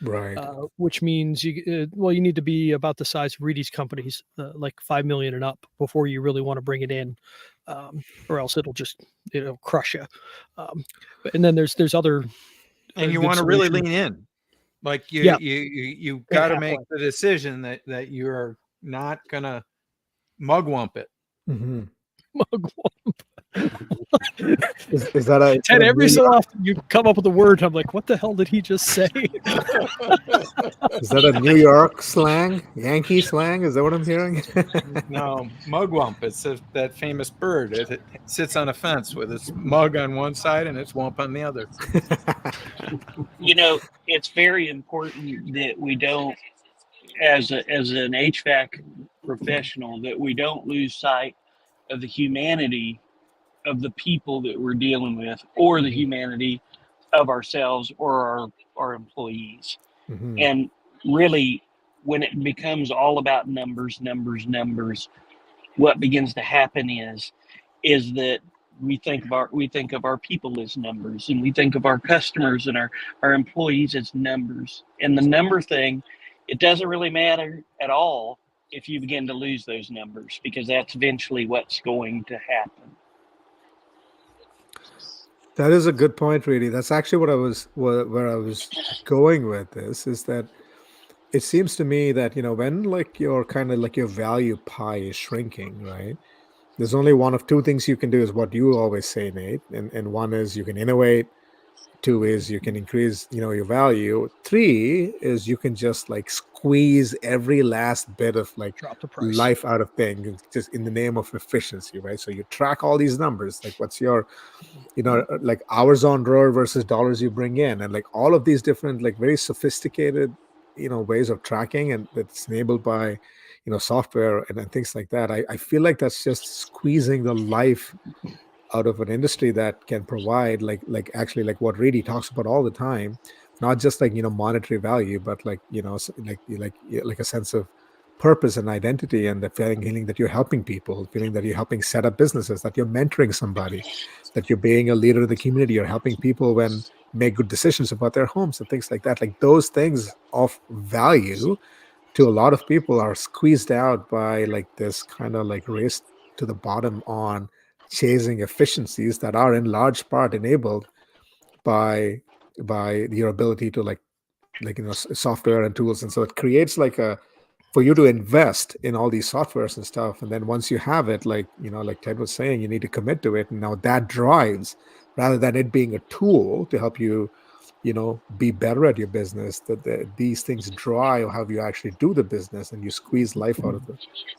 Right. Which means you need to be about the size of Reedy's companies, like 5 million and up, before you really want to bring it in, or else it'll crush you. And then there's other, And you good want to really solutions. lean in. Like you Yeah. you got to halfway. make the decision that you're not gonna mugwump it. Mhm. Mugwump. Is that a Ted, every so often you come up with a word, I'm like, what the hell did he just say? is that a New York slang? Yankee slang? Is that what I'm hearing? No, mugwump. It's that famous bird. It sits on a fence with its mug on one side and its wump on the other. It's very important that we don't, as an HVAC professional, that we don't lose sight of the humanity of the people that we're dealing with, or the humanity of ourselves or our employees. Mhm. And really, when it becomes all about numbers, what begins to happen is that we think of our people as numbers, and we think of our customers and our employees as numbers. And the number thing, it doesn't really matter at all if you begin to lose those numbers, because that's eventually what's going to happen. That is a good point, really. That's actually where I was going with this, is that it seems to me that, when like your kind of like your value pie is shrinking, right? there's only one of two things you can do, is what you always say, Nate. And one is you can innovate. Two is you can increase, your value. Three is you can just like squeeze every last bit of like Drop the price. life out of things, just in the name of efficiency, right? So you track all these numbers, like what's your, like hours on road versus dollars you bring in, and like all of these different, like very sophisticated, ways of tracking, and that's enabled by, software and things like that. I feel like that's just squeezing the life out of an industry that can provide actually like what Reedy talks about all the time, not just like monetary value, but like like a sense of purpose and identity, and the feeling that you're helping people, feeling that you're helping set up businesses, that you're mentoring somebody, that you're being a leader of the community, you're helping people when make good decisions about their homes and things like that. Like those things of value to a lot of people are squeezed out by like this kind of like race to the bottom on chasing efficiencies that are in large part enabled by your ability to software and tools. And so it creates like for you to invest in all these softwares and stuff, and then once you have it, like like Ted was saying, you need to commit to it. And now that drives, rather than it being a tool to help you be better at your business, that these things drive how you actually do the business, and you squeeze life out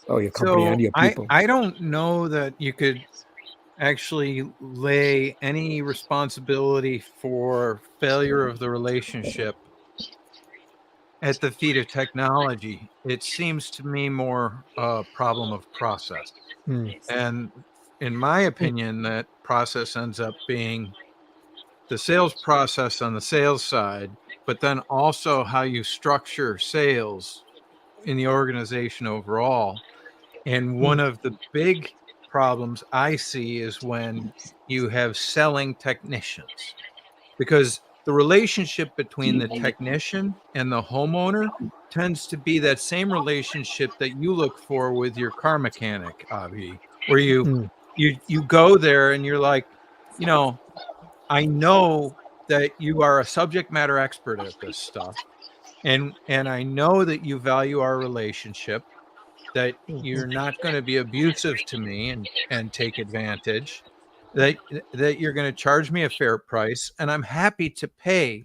of your company and your people. I don't know that you could actually lay any responsibility for failure of the relationship at the feet of technology. It seems to me more a problem of process. And in my opinion, that process ends up being the sales process on the sales side, but then also how you structure sales in the organization overall. And one of the big problems I see is when you have selling technicians, because the relationship between the technician and the homeowner tends to be that same relationship that you look for with your car mechanic, Avi, where you go there and you're like, I know that you are a subject matter expert at this stuff, and I know that you value our relationship, that you're not going to be abusive to me and take advantage, that you're going to charge me a fair price, and I'm happy to pay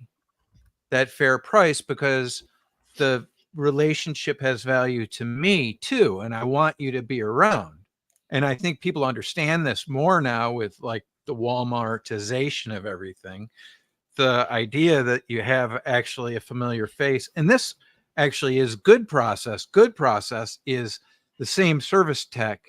that fair price because the relationship has value to me too, and I want you to be around. And I think people understand this more now with like the Walmartization of everything, the idea that you have actually a familiar face. And this actually is good process. Good process is the same service tech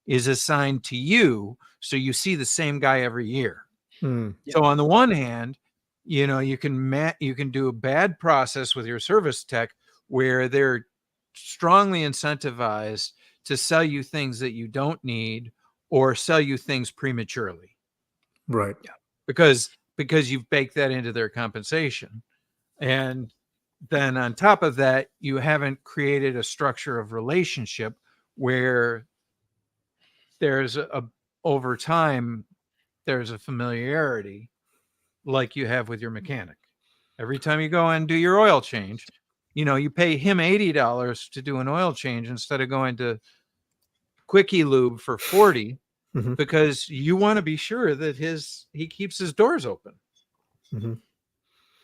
is assigned to you, so you see the same guy every year. So on the one hand, you can do a bad process with your service tech where they're strongly incentivized to sell you things that you don't need or sell you things prematurely. Right. Yeah. Because you've baked that into their compensation. And then on top of that, you haven't created a structure of relationship where there's over time, there's a familiarity like you have with your mechanic. Every time you go and do your oil change, you pay him $80 to do an oil change instead of going to Quickie Lube for $40, because you want to be sure that he keeps his doors open.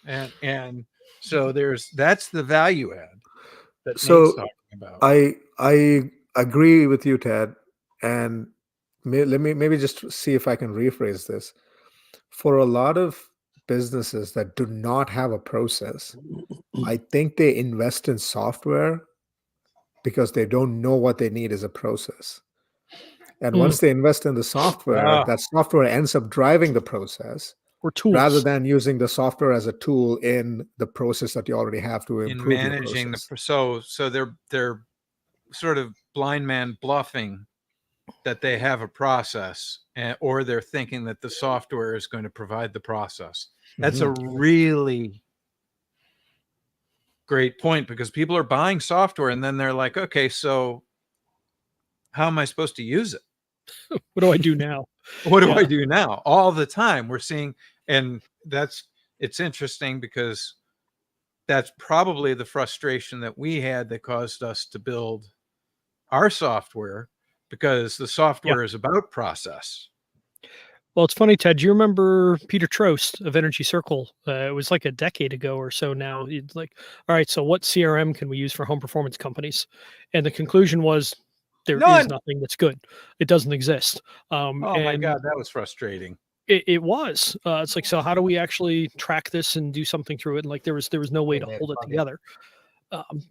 And so that's the value add that Nate's talking about. I agree with you, Ted, and let me maybe just see if I can rephrase this. For a lot of businesses that do not have a process, I think they invest in software because they don't know what they need as a process. And once they invest in the software, that software ends up driving the process, or tools, rather than using the software as a tool in the process that you already have to improve in managing your process. So they're sort of blind man bluffing that they have a process, or they're thinking that the software is going to provide the process. That's a really great point, because people are buying software and then they're like, okay, so how am I supposed to use it? What do I do now? What do I do now? All the time we're seeing, and it's interesting because that's probably the frustration that we had that caused us to build our software, because the software is about process. Well, it's funny, Ted. Do you remember Peter Trost of Energy Circle? It was like a decade ago or so now. It's like, all right, so what CRM can we use for home performance companies? And the conclusion was there is None. nothing that's good. It doesn't exist. Oh my and God, that was frustrating. it was. It's like, so how do we actually track this and do something through it? And like there was no way to hold it together.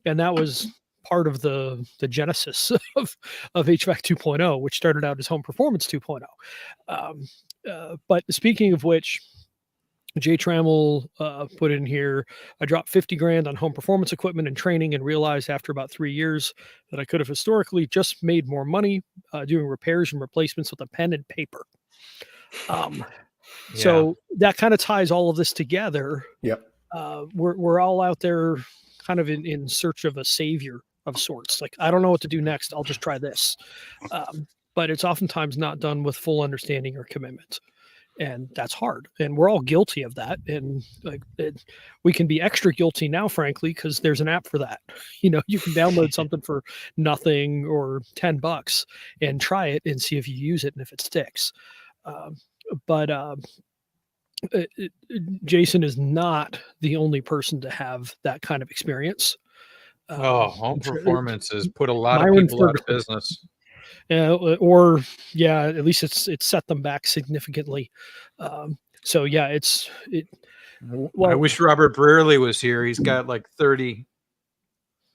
And that was part of the genesis of HVAC 2.0, which started out as Home Performance 2.0. But speaking of which, Jay Trammell put in here, I dropped 50 grand on home performance equipment and training and realized after about 3 years that I could have historically just made more money doing repairs and replacements with a pen and paper. So that kind of ties all of this together. Yep. We're all out there kind of in search of a savior of sorts. Like, I don't know what to do next. I'll just try this. But it's oftentimes not done with full understanding or commitment. And that's hard. And we're all guilty of that. And like we can be extra guilty now, frankly, because there's an app for that. You know, you can download something for nothing or $10 and try it and see if you use it and if it sticks. But Jason is not the only person to have that kind of experience. Home performance has put a lot Myron of people out of Ferguson. business. Or yeah, at least it set them back significantly. So yeah, I wish Robert Brearley was here. He's got like 30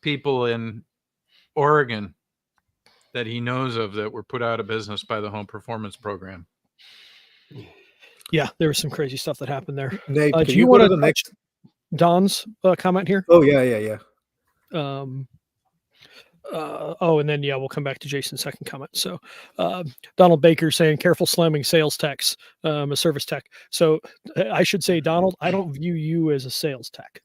people in Oregon that he knows of that were put out of business by the home performance program. Yeah, there was some crazy stuff that happened there. Nate, do can you go want to to the next? Don's comment here? Oh yeah. And then we'll come back to Jason's second comment. So Donald Baker saying careful slamming sales techs, a service tech. So I should say, Donald, I don't view you as a sales tech.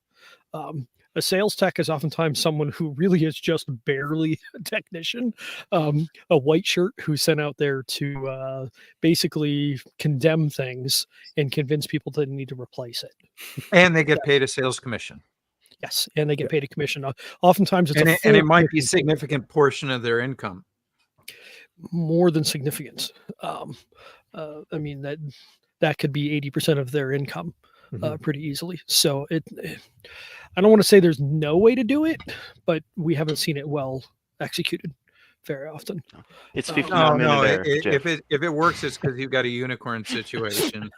A sales tech is oftentimes someone who really is just barely a technician, a white shirt who's sent out there to basically condemn things and convince people that they need to replace it. And they get paid a sales commission. Yes, and they get paid a commission. Oftentimes, it's and it might be a significant portion of their income. More than significant. I mean that could be 80% of their income, pretty easily. So I don't want to say there's no way to do it, but we haven't seen it well executed very often. It's 59 minutes. If it works, it's because you've got a unicorn situation.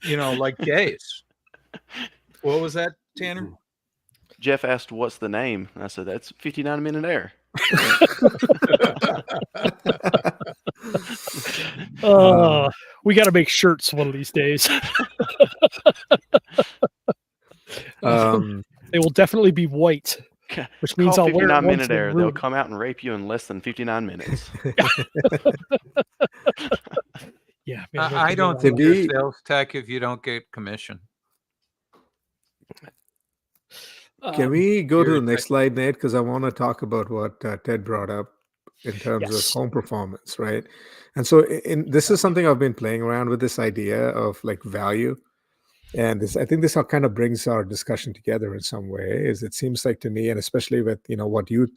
Like Jay's. What was that, Tanner? Jeff asked, "What's the name?" I said, "That's 59 Minute Air." We got to make shirts one of these days. They will definitely be white, which means I'll wear 59 Minute Air. They'll come out and rape you in less than 59 minutes. Yeah, man, I don't think you're a sales tech if you don't get commission. Can we go to the next slide, Nate? Because I want to talk about what Ted brought up in terms of home performance, right? And so this is something I've been playing around with, this idea of like value. And I think this kind of brings our discussion together in some way. Is it seems like to me, and especially with what you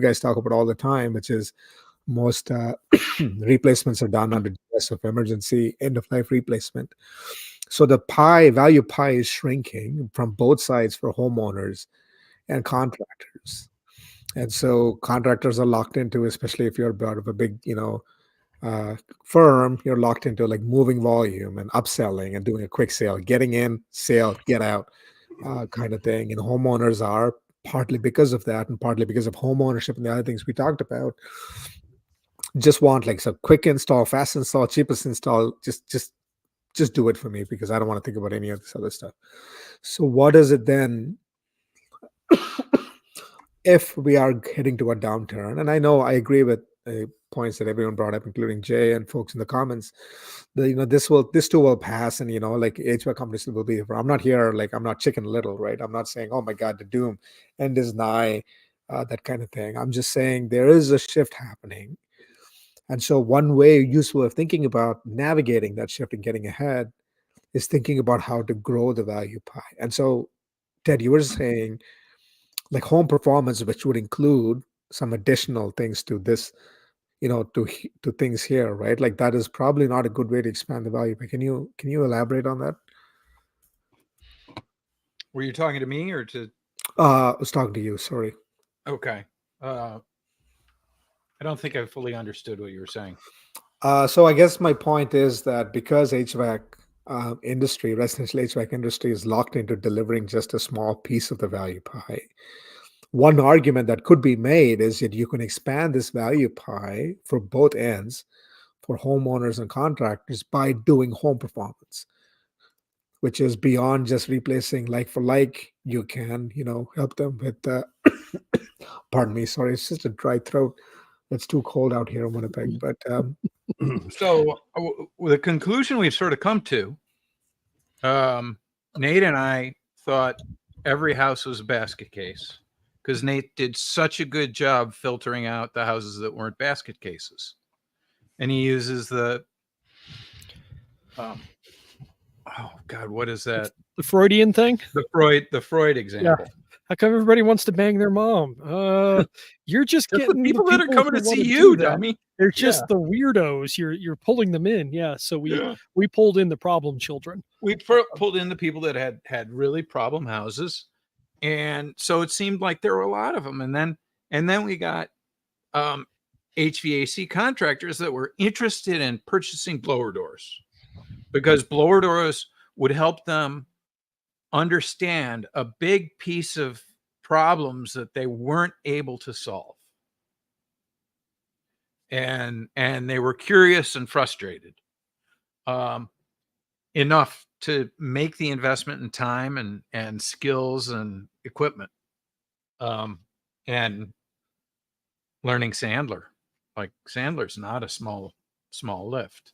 guys talk about all the time, which is most replacements are done under duress of emergency, end of life replacement. So the value pie is shrinking from both sides for homeowners and contractors. And so contractors are locked into, especially if you're part of a big, firm, you're locked into like moving volume and upselling and doing a quick sale, getting in, sale, get out kind of thing. And homeowners are, partly because of that and partly because of home ownership and the other things we talked about, just want like some quick install, fast install, cheapest install, just do it for me because I don't want to think about any of this other stuff. So what is it then if we are heading to a downturn? And I know I agree with points that everyone brought up, including Jay and folks in the comments. This too will pass, and like HVAC companies will be. I'm not here like I'm not Chicken Little, right? I'm not saying, oh my God, the doom end is nigh, that kind of thing. I'm just saying there is a shift happening. And so one way useful of thinking about navigating that shift and getting ahead is thinking about how to grow the value pie. And so, Ted, you were saying like home performance, which would include some additional things to this, to things here, right? Like that is probably not a good way to expand the value. But can you elaborate on that? Were you talking to me or to? I was talking to you. Sorry. Okay. I don't think I fully understood what you were saying. So I guess my point is that because residential HVAC industry is locked into delivering just a small piece of the value pie, one argument that could be made is that you can expand this value pie for both ends, for homeowners and contractors, by doing home performance, which is beyond just replacing like for like. You can, help them with pardon me, sorry, it's just a dry throat. It's too cold out here in Winnipeg. But So the conclusion we've sort of come to, Nate and I thought every house was a basket case because Nate did such a good job filtering out the houses that weren't basket cases. And he uses the, oh God, what is that? The Freudian thing? The Freud example. How come everybody wants to bang their mom? You're just the getting people that are coming who to see wanna you, do that. dummy. They're just the weirdos. You're pulling them in. Yeah. So we pulled in the problem children. We pulled in the people that had really problem houses, and so it seemed like there were a lot of them. And then we got HVAC contractors that were interested in purchasing blower doors because blower doors would help them understand a big piece of problems that they weren't able to solve. And they were curious and frustrated enough to make the investment in time and skills and equipment and learning Sandler. Like Sandler's not a small lift.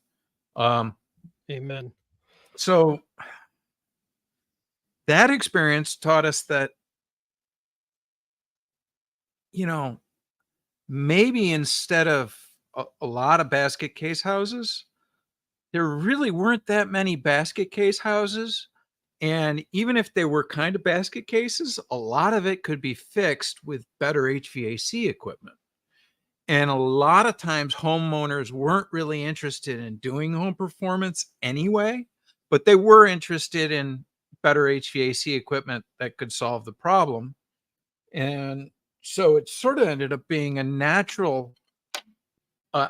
Amen. So that experience taught us that, maybe instead of a lot of basket case houses, there really weren't that many basket case houses. And even if they were kind of basket cases, a lot of it could be fixed with better HVAC equipment. And a lot of times homeowners weren't really interested in doing home performance anyway, but they were interested in better HVAC equipment that could solve the problem. And so it sort of ended up being a natural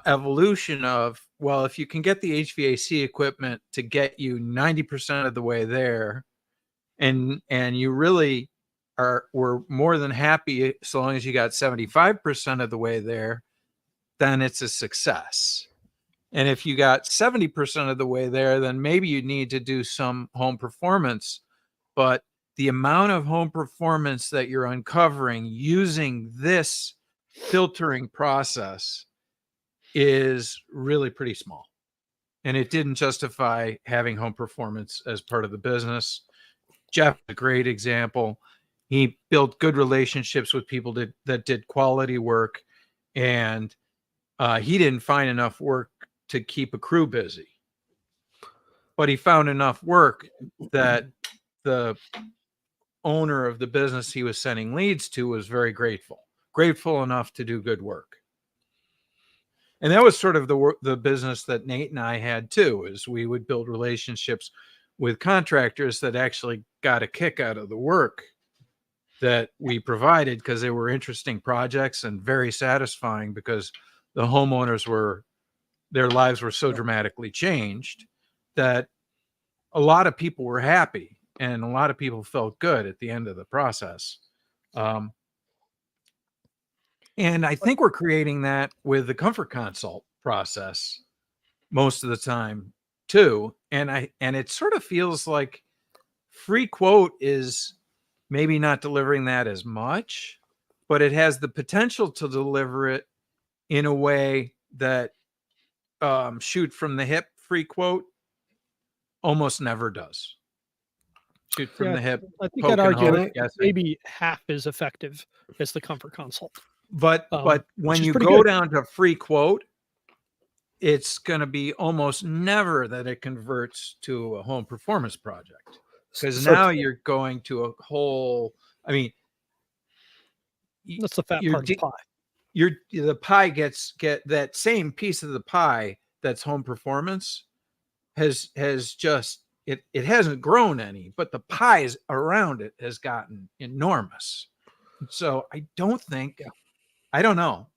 evolution of, well, if you can get the HVAC equipment to get you 90% of the way there, and you really were more than happy so long as you got 75% of the way there, then it's a success. And if you got 70% of the way there, then maybe you need to do some home performance. But the amount of home performance that you're uncovering using this filtering process is really pretty small. And it didn't justify having home performance as part of the business. Jeff, a great example. He built good relationships with people that did quality work, and he didn't find enough work to keep a crew busy. But he found enough work that the owner of the business he was sending leads to was very grateful enough to do good work. And that was sort of the business that Nate and I had too, is we would build relationships with contractors that actually got a kick out of the work that we provided because they were interesting projects and very satisfying because the homeowners their lives were so dramatically changed that a lot of people were happy and a lot of people felt good at the end of the process. And I think we're creating that with the comfort consult process most of the time too. And it sort of feels like free quote is maybe not delivering that as much, but it has the potential to deliver it in a way that shoot from the hip free quote almost never does. Shoot from the hip. I think I'd argue maybe half as effective as the comfort consult. But when you go down to free quote, it's going to be almost never that it converts to a home performance project, because now you're going to a whole. I mean, that's the fat part of the pie. the pie get that same piece of the pie that's home performance has just it hasn't grown any, but the pies around it has gotten enormous. So I don't think, I don't know.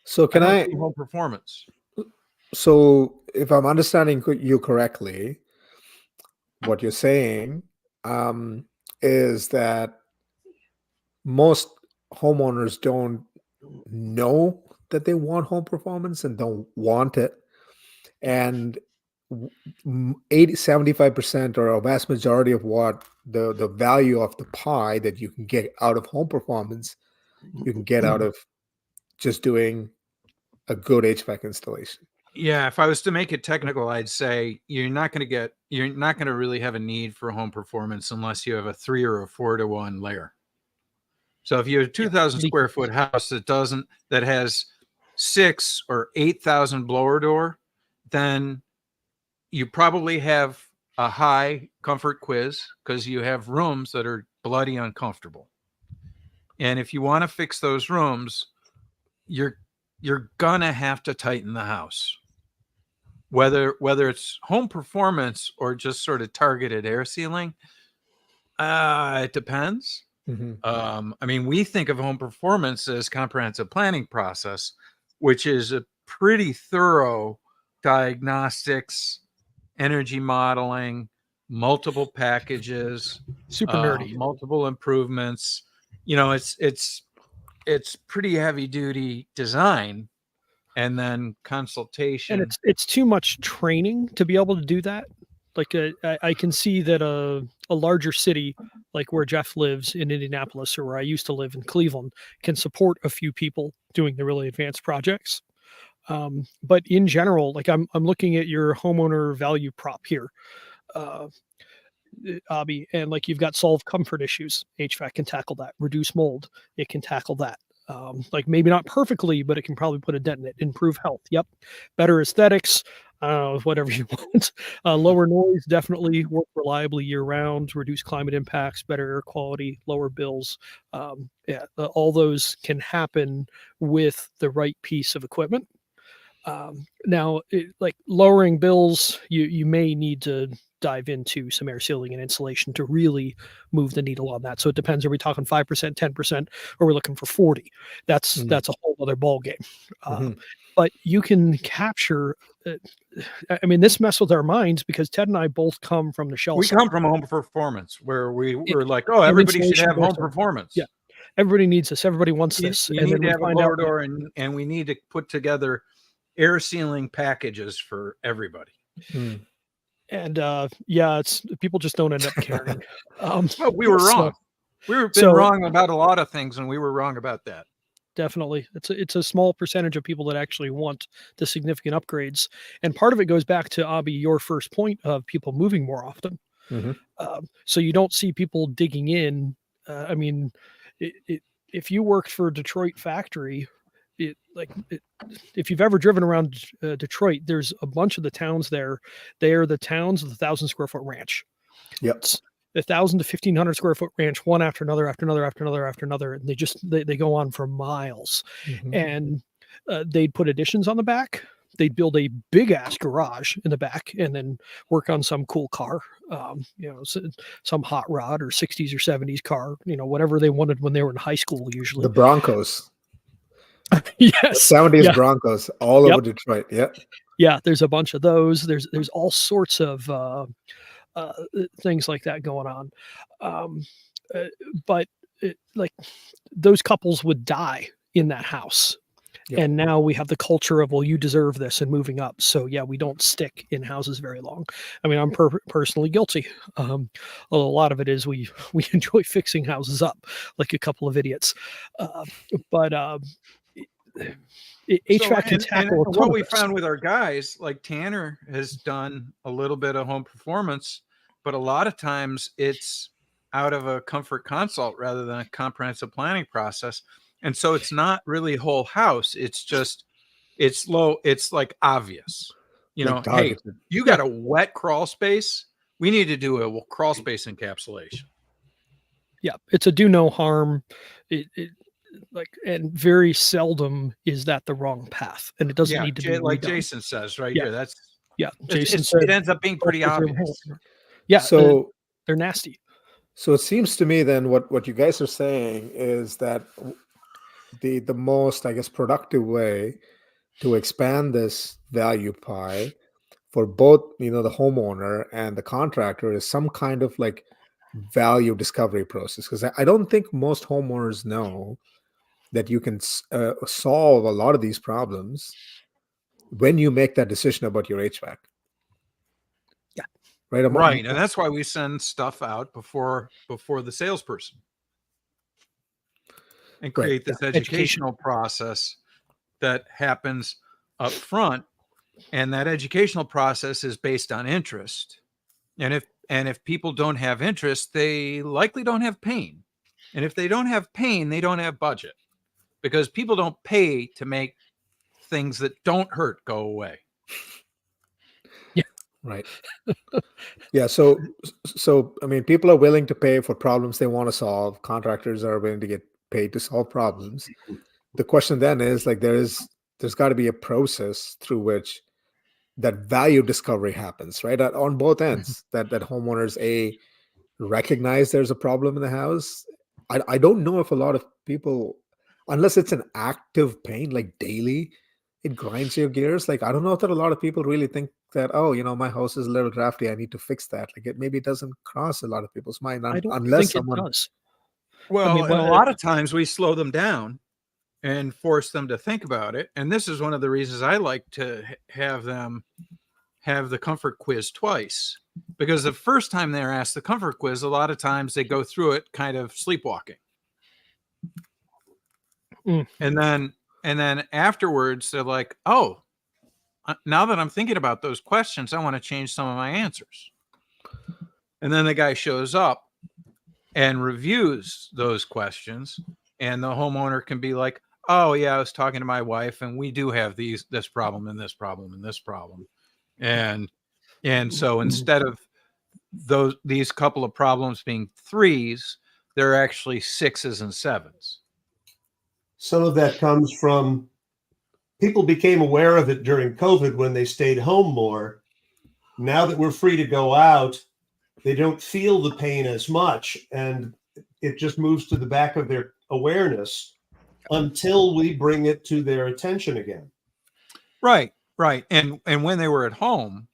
So can don't I? see home performance. So if I'm understanding you correctly, what you're saying is that most homeowners don't know that they want home performance and don't want it, and 75% or a vast majority of what the value of the pie that you can get out of home performance, you can get out of just doing a good HVAC installation. Yeah, if I was to make it technical, I'd say you're not going to really have a need for home performance unless you have a 3 or a 4 to 1 layer. So if you have a 2,000 square foot house that has 6 or 8,000 blower door, then you probably have a high comfort quiz because you have rooms that are bloody uncomfortable. And if you want to fix those rooms, you're gonna have to tighten the house. Whether it's home performance or just sort of targeted air sealing, it depends. I mean, we think of home performance as comprehensive planning process, which is a pretty thorough diagnostics, energy modeling, multiple packages, Super nerdy. multiple improvements. You know, it's pretty heavy duty design, and then consultation. And it's too much training to be able to do that. Like I can see that a larger city like where Jeff lives in Indianapolis, or where I used to live in Cleveland, can support a few people doing the really advanced projects. But in general, like I'm looking at your homeowner value prop here, Abby, and like you've got solve comfort issues. HVAC can tackle that. Reduce mold, it can tackle that. Like maybe not perfectly, but it can probably put a dent in it. Improve health, yep. Better aesthetics, whatever you want. Lower noise, definitely. Work reliably year round. Reduce climate impacts. Better air quality. Lower bills. All those can happen with the right piece of equipment. Now, like lowering bills, you may need to dive into some air sealing and insulation to really move the needle on that. So it depends. Are we talking 5%, 10%, or we're looking for 40? That's a whole other ball game. But you can capture. I mean, this messed with our minds because Ted and I both come from the shell. We come from home performance where we were like, oh, everybody should have home performance. Yeah, everybody needs this. Everybody wants this. You need to have a blower door, and we need to put together air sealing packages for everybody. And it's people just don't end up caring. Well, we were wrong. We've been wrong about a lot of things, and we were wrong about that. Definitely. It's a small percentage of people that actually want the significant upgrades. And part of it goes back to, Abby, your first point of people moving more often. So you don't see people digging in. I mean, if you worked for a Detroit factory, if you've ever driven around Detroit, there's a bunch of the towns there. They are the towns of the 1,000 square foot ranch. Yep. It's 1,000 to 1,500 square foot ranch, one after another, after another, after another, after another. And they go on for miles. And they'd put additions on the back. They'd build a big ass garage in the back and then work on some cool car, some hot rod or 60s or 70s car, whatever they wanted when they were in high school, usually. The Broncos. Yes. 70s Broncos all over Detroit. Yep. Yeah, there's a bunch of those. There's all sorts of things like that going on. But like those couples would die in that house. Yep. And now we have the culture of, well, you deserve this, and moving up. So yeah, we don't stick in houses very long. I mean, I'm personally guilty. A lot of it is we enjoy fixing houses up like a couple of idiots. But HVAC can tackle what we found with our guys, like Tanner has done a little bit of home performance, but a lot of times it's out of a comfort consult rather than a comprehensive planning process. And so it's not really whole house. It's low. It's like obvious, hey, you got a wet crawl space. We need to do a crawl space encapsulation. Yeah. It's a do no harm. like, and very seldom is that the wrong path, and it doesn't Yeah, need to be like redone. Jason says right Yeah. here. That's Yeah, Jason it said, ends up being pretty "Start with your obvious. homeowner." Yeah, So they're nasty. so it seems to me then what you guys are saying is that the most, I guess, productive way to expand this value pie for both, the homeowner and the contractor is some kind of like value discovery process, because I don't think most homeowners know that you can solve a lot of these problems when you make that decision about your HVAC. Yeah. Right. Right, and that's why we send stuff out before the salesperson and Right. create this Education. educational process that happens up front, and that educational process is based on interest. And if people don't have interest, they likely don't have pain. And if they don't have pain, they don't have budget, because people don't pay to make things that don't hurt go away. Right. Yeah. So I mean, people are willing to pay for problems they want to solve. Contractors are willing to get paid to solve problems. The question then is like there's got to be a process through which that value discovery happens, right? On both ends, that homeowners recognize there's a problem in the house. I don't know if a lot of people, unless it's an active pain, like daily, it grinds your gears. Like, I don't know that a lot of people really think that, oh, my house is a little drafty, I need to fix that. Like, maybe it doesn't cross a lot of people's mind I don't unless think it someone. does. Well, mean, and a lot of times we slow them down and force them to think about it. And this is one of the reasons I like to have them have the comfort quiz twice, because the first time they're asked the comfort quiz, a lot of times they go through it kind of sleepwalking. And then afterwards they're like, oh, now that I'm thinking about those questions, I want to change some of my answers. And then the guy shows up and reviews those questions, and the homeowner can be like, oh yeah, I was talking to my wife and we do have this problem and this problem and this problem. And so instead of these couple of problems being 3s, they're actually 6s and 7s. Some of that comes from people became aware of it during COVID when they stayed home more. Now that we're free to go out, they don't feel the pain as much, and it just moves to the back of their awareness until we bring it to their attention again. Right. And when they were at home,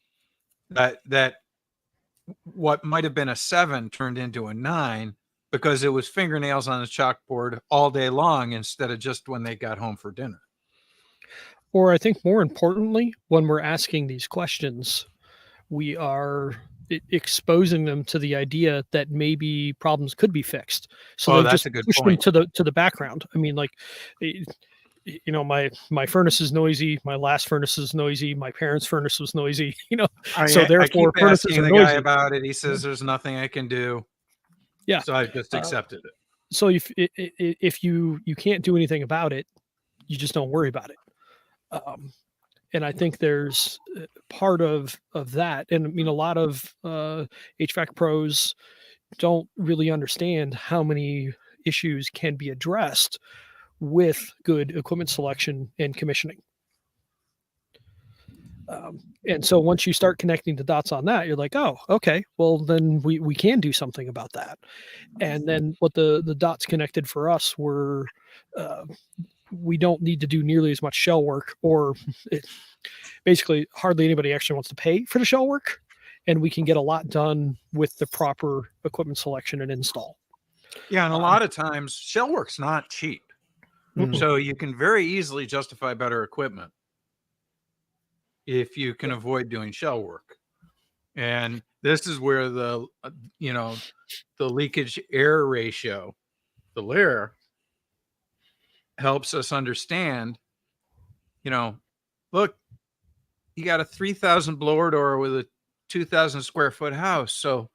that what might have been a 7 turned into a 9 because it was fingernails on the chalkboard all day long instead of just when they got home for dinner. Or I think more importantly, when we're asking these questions, we are exposing them to the idea that maybe problems could be fixed. So they've that's just a good pushed point. them to the background. I mean, like, my furnace is noisy. My last furnace is noisy. My parents' furnace was noisy. So therefore, I keep furnaces asking are the guy noisy. about it. He says there's nothing I can do. Yeah. So I've just accepted it. So if you can't do anything about it, you just don't worry about it. And I think there's part of that. And I mean, a lot of HVAC pros don't really understand how many issues can be addressed with good equipment selection and commissioning. And so once you start connecting the dots on that, you're like, oh, okay, well then we can do something about that. And then what the dots connected for us were, we don't need to do nearly as much shell work, or basically hardly anybody actually wants to pay for the shell work, and we can get a lot done with the proper equipment selection and install. Yeah, and a lot of times shell work's not cheap. So you can very easily justify better equipment if you can avoid doing shell work. And this is where the leakage air ratio, the LAIR, helps us understand, look, you got a 3,000 blower door with a 2,000 square foot house. So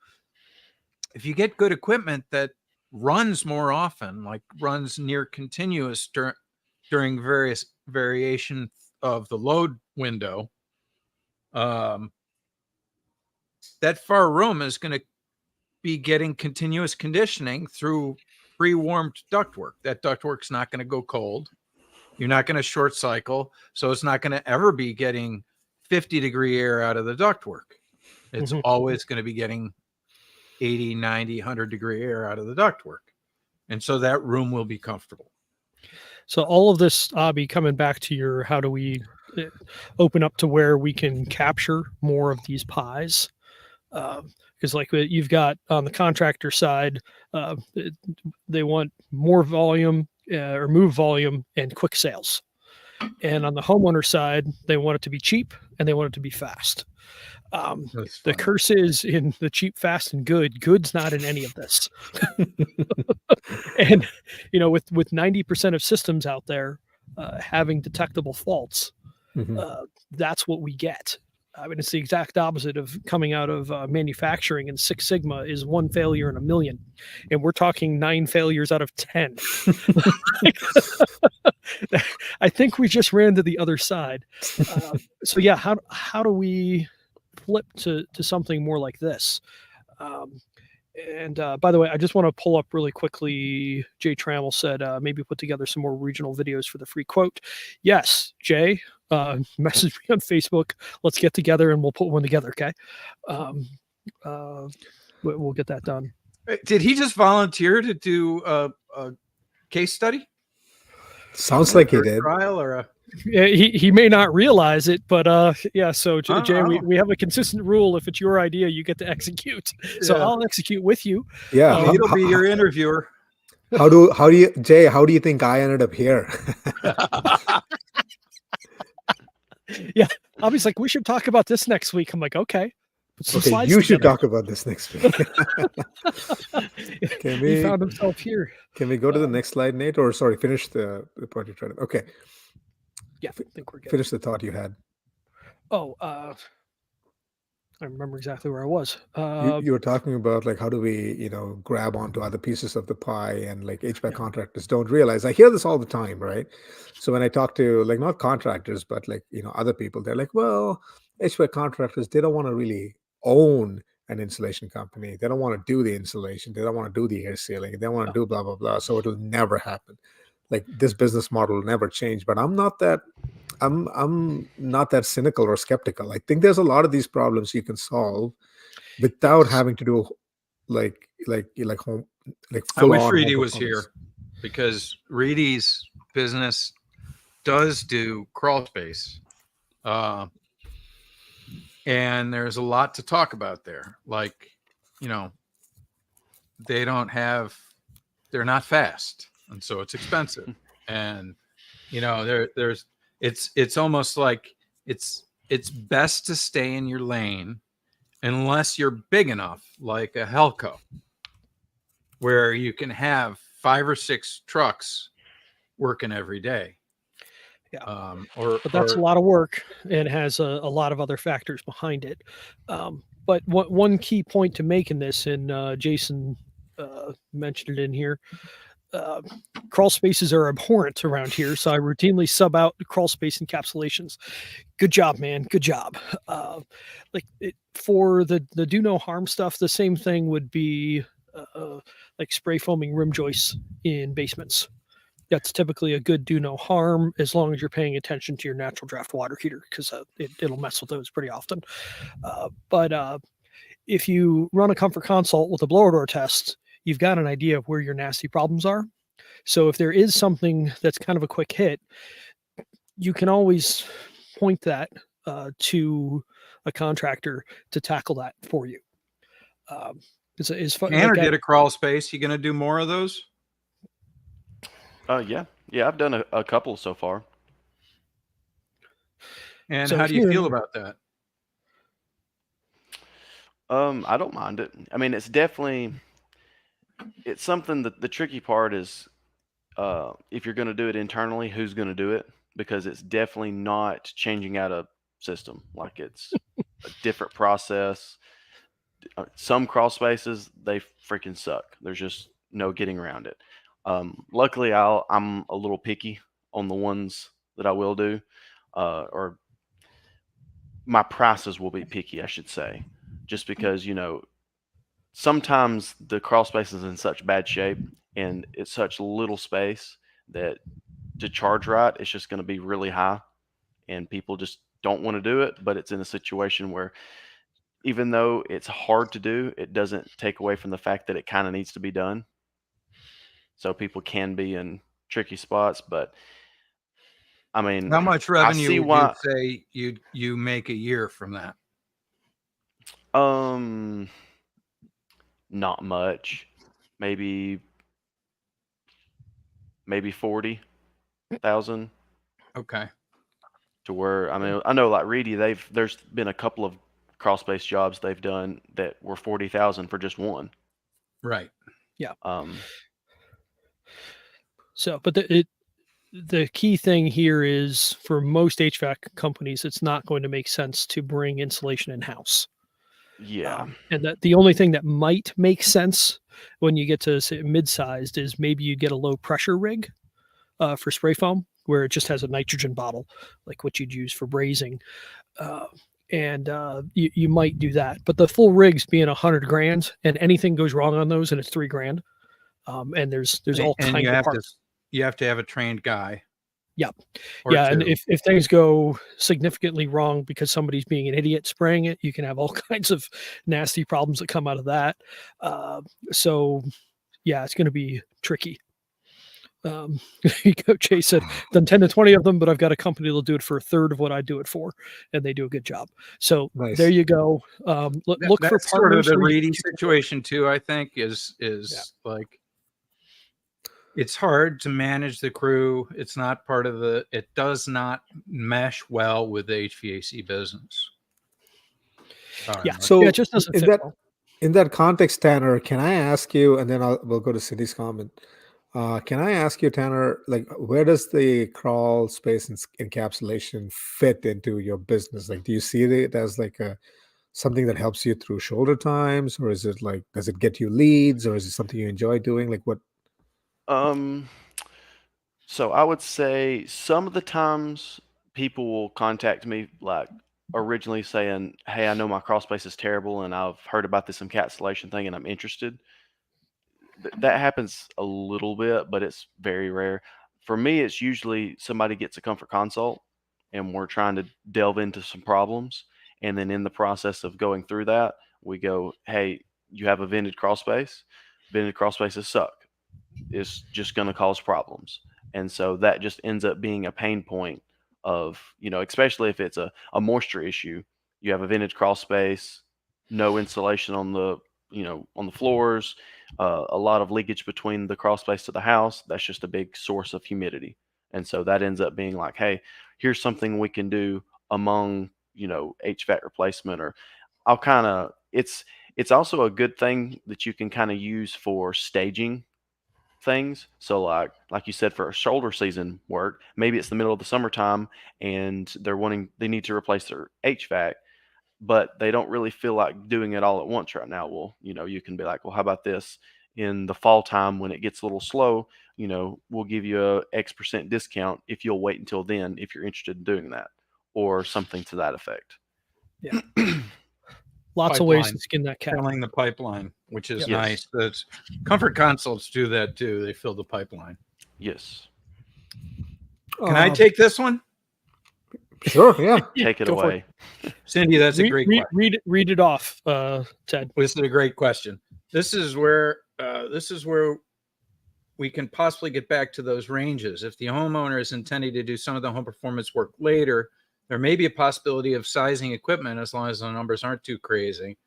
if you get good equipment that runs more often, like runs near continuous during various variation of the load window, that far room is going to be getting continuous conditioning through pre-warmed ductwork. That ductwork's not going to go cold. You're not going to short cycle. So it's not going to ever be getting 50-degree air out of the ductwork. It's always going to be getting 80, 90, 100-degree air out of the ductwork. And so that room will be comfortable. So all of this, Abby, coming back to your, how do we open up to where we can capture more of these pies? Because like you've got on the contractor side, they want more volume or move volume and quick sales. And on the homeowner side, they want it to be cheap and they want it to be fast. The curse is in the cheap, fast, and good. Good's not in any of this. And, you know, with 90% of systems out there having detectable faults, that's what we get. I mean, it's the exact opposite of coming out of manufacturing, and Six Sigma is one failure in a million. And we're talking 9 failures out of 10. I think we just ran to the other side. So yeah, how do we flip to something more like this? And by the way, I just want to pull up really quickly. Jay Trammell said maybe put together some more regional videos for the free quote. Yes, Jay, message me on Facebook. Let's get together and we'll put one together. Okay. We'll get that done. Did he just volunteer to do a case study? Sounds like he did. Trial or a... He may not realize it, but yeah. So Jay, we have a consistent rule. If it's your idea, you get to execute. So I'll execute with you. Yeah, it'll be your interviewer. How do you, Jay? How do you think I ended up here? Yeah, Abby's like, we should talk about this next week. I'm like, okay. Okay, you should talk about this next week. He found himself here. Can we go to the next slide, Nate? Or sorry, finish the point you're trying to. Okay. Yeah, I think we're good. Finish the thought you had. Oh, I remember exactly where I was. You were talking about like how do we, grab onto other pieces of the pie, and like HVAC contractors don't realize. I hear this all the time, right? So when I talk to like not contractors, but like other people, they're like, well, HVAC contractors, they don't want to really own an insulation company. They don't want to do the insulation. They don't want to do the air sealing. They don't want to do blah blah blah. So it'll never happen. Like this business model will never change. But I'm not that cynical or skeptical. I think there's a lot of these problems you can solve without having to do like home I wish Reedy was here, because Reedy's business does do crawl space. And there's a lot to talk about there. Like, they're not fast. And so it's expensive. And, it's almost like it's best to stay in your lane unless you're big enough, like a Helco, where you can have 5 or 6 trucks working every day. Yeah. But that's a lot of work and has a lot of other factors behind it. But one key point to make in this, and Jason mentioned it in here, crawl spaces are abhorrent around here. So I routinely sub out crawl space encapsulations. Good job, man. Good job. For the do no harm stuff, the same thing would be like spray foaming rim joists in basements. That's typically a good do no harm, as long as you're paying attention to your natural draft water heater, because it'll mess with those pretty often. But if you run a comfort consult with a blower door test, you've got an idea of where your nasty problems are. So if there is something that's kind of a quick hit, you can always point that to a contractor to tackle that for you. Tanner did a crawl space. You going to do more of those? Yeah, I've done a couple so far. And so how do you feel about that? I don't mind it. I mean, it's something that the tricky part is, if you're going to do it internally, who's going to do it? Because it's definitely not changing out a system. Like, it's a different process. Some crawl spaces, they freaking suck. There's just no getting around it. Luckily, I'm a little picky on the ones that I will do, or my prices will be picky, I should say, just because, sometimes the crawl space is in such bad shape and it's such little space that to charge right, it's just going to be really high, and people just don't want to do it. But it's in a situation where even though it's hard to do, it doesn't take away from the fact that it kind of needs to be done. So people can be in tricky spots, but I mean, How much I revenue see would why. you say you make a year from that? Um, Not much. Maybe 40,000. Okay. To where, I mean, I know like Reedy, there's been a couple of crawl space jobs they've done that were 40,000 for just one. Right. Um, So, but the key thing here is for most HVAC companies, it's not going to make sense to bring insulation in house. yeah. And that the only thing that might make sense when you get to say mid-sized is maybe you get a low pressure rig for spray foam where it just has a nitrogen bottle, like what you'd use for brazing. And you might do that, but the full rigs being 100 grand, and anything goes wrong on those, and it's $3 grand. And there's all And kinds of parts. you have to have a trained guy. Yeah. Or Yeah. And two. if things go significantly wrong because somebody's being an idiot spraying it, you can have all kinds of nasty problems that come out of that. So, yeah, it's going to be tricky. Chase said, done 10 to 20 of them, but I've got a company that'll do it for a third of what I do it for, and they do a good job. So Nice. there you go. Look for That's sort of partners. the where you- Reedy situation too. I think is like it's hard to manage the crew. It's not part of it does not mesh well with the HVAC business. Sorry, Yeah. Mark. So Yeah, it just doesn't in fit that well. in that context, Tanner, can I ask you, and then we'll go to Cindy's comment. Can I ask you, Tanner, like where does the crawl space encapsulation fit into your business? Like, do you see it as like something that helps you through shoulder times, or is it like, does it get you leads, or is it something you enjoy doing? Like what? Um, so I would say some of the times people will contact me like originally saying, "Hey, I know my crawl space is terrible and I've heard about this encapsulation thing and I'm interested." That happens a little bit, but it's very rare. For me, it's usually somebody gets a comfort consult and we're trying to delve into some problems. And then in the process of going through that, we go, "Hey, you have a vented crawl space. Vented crawl spaces suck. It's just going to cause problems." And so that just ends up being a pain point of, especially if it's a moisture issue. You have a vented crawl space, no insulation on the floors, a lot of leakage between the crawl space to the house. That's just a big source of humidity. And so that ends up being like, hey, here's something we can do among, HVAC replacement, or I'll kind of, it's also a good thing that you can kind of use for staging things. So like you said, for a shoulder season work, maybe it's the middle of the summertime and they need to replace their HVAC, but they don't really feel like doing it all at once right now. Well, you can be like, well, how about this in the fall time when it gets a little slow, we'll give you a X% discount if you'll wait until then, if you're interested in doing that, or something to that effect. Yeah. Lots of ways to Pipeline. skin that cat. Filling the pipeline, which is Yep. Yes. nice. That's comfort consults do that too. They fill the pipeline. Yes. Can I take this one? Sure, yeah. Take it Go for away. Cindy, that's a great question. Read it off, Ted. This is a great question. This is where we can possibly get back to those ranges. If the homeowner is intending to do some of the home performance work later, there may be a possibility of sizing equipment, as long as the numbers aren't too crazy,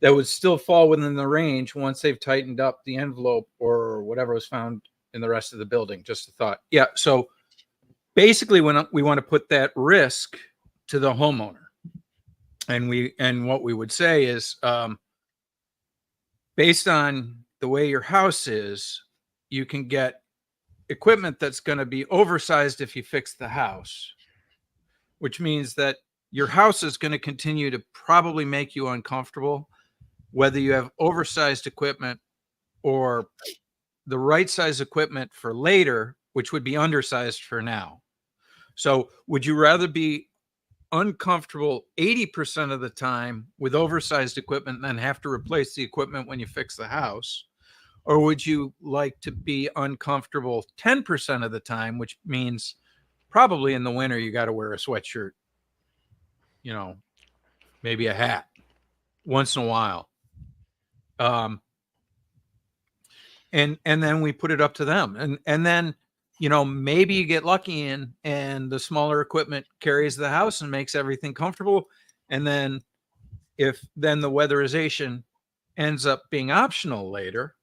that would still fall within the range once they've tightened up the envelope or whatever was found in the rest of the building. Just a thought. Yeah. So basically, when we want to put that risk to the homeowner, and what we would say is, based on the way your house is, you can get equipment that's going to be oversized if you fix the house, which means that your house is going to continue to probably make you uncomfortable, whether you have oversized equipment or the right size equipment for later, which would be undersized for now. So would you rather be uncomfortable 80% of the time with oversized equipment and then have to replace the equipment when you fix the house? Or would you like to be uncomfortable 10% of the time, which means probably in the winter you got to wear a sweatshirt, maybe a hat once in a while. And then we put it up to them. And then, maybe you get lucky and the smaller equipment carries the house and makes everything comfortable. And then if then the weatherization ends up being optional later,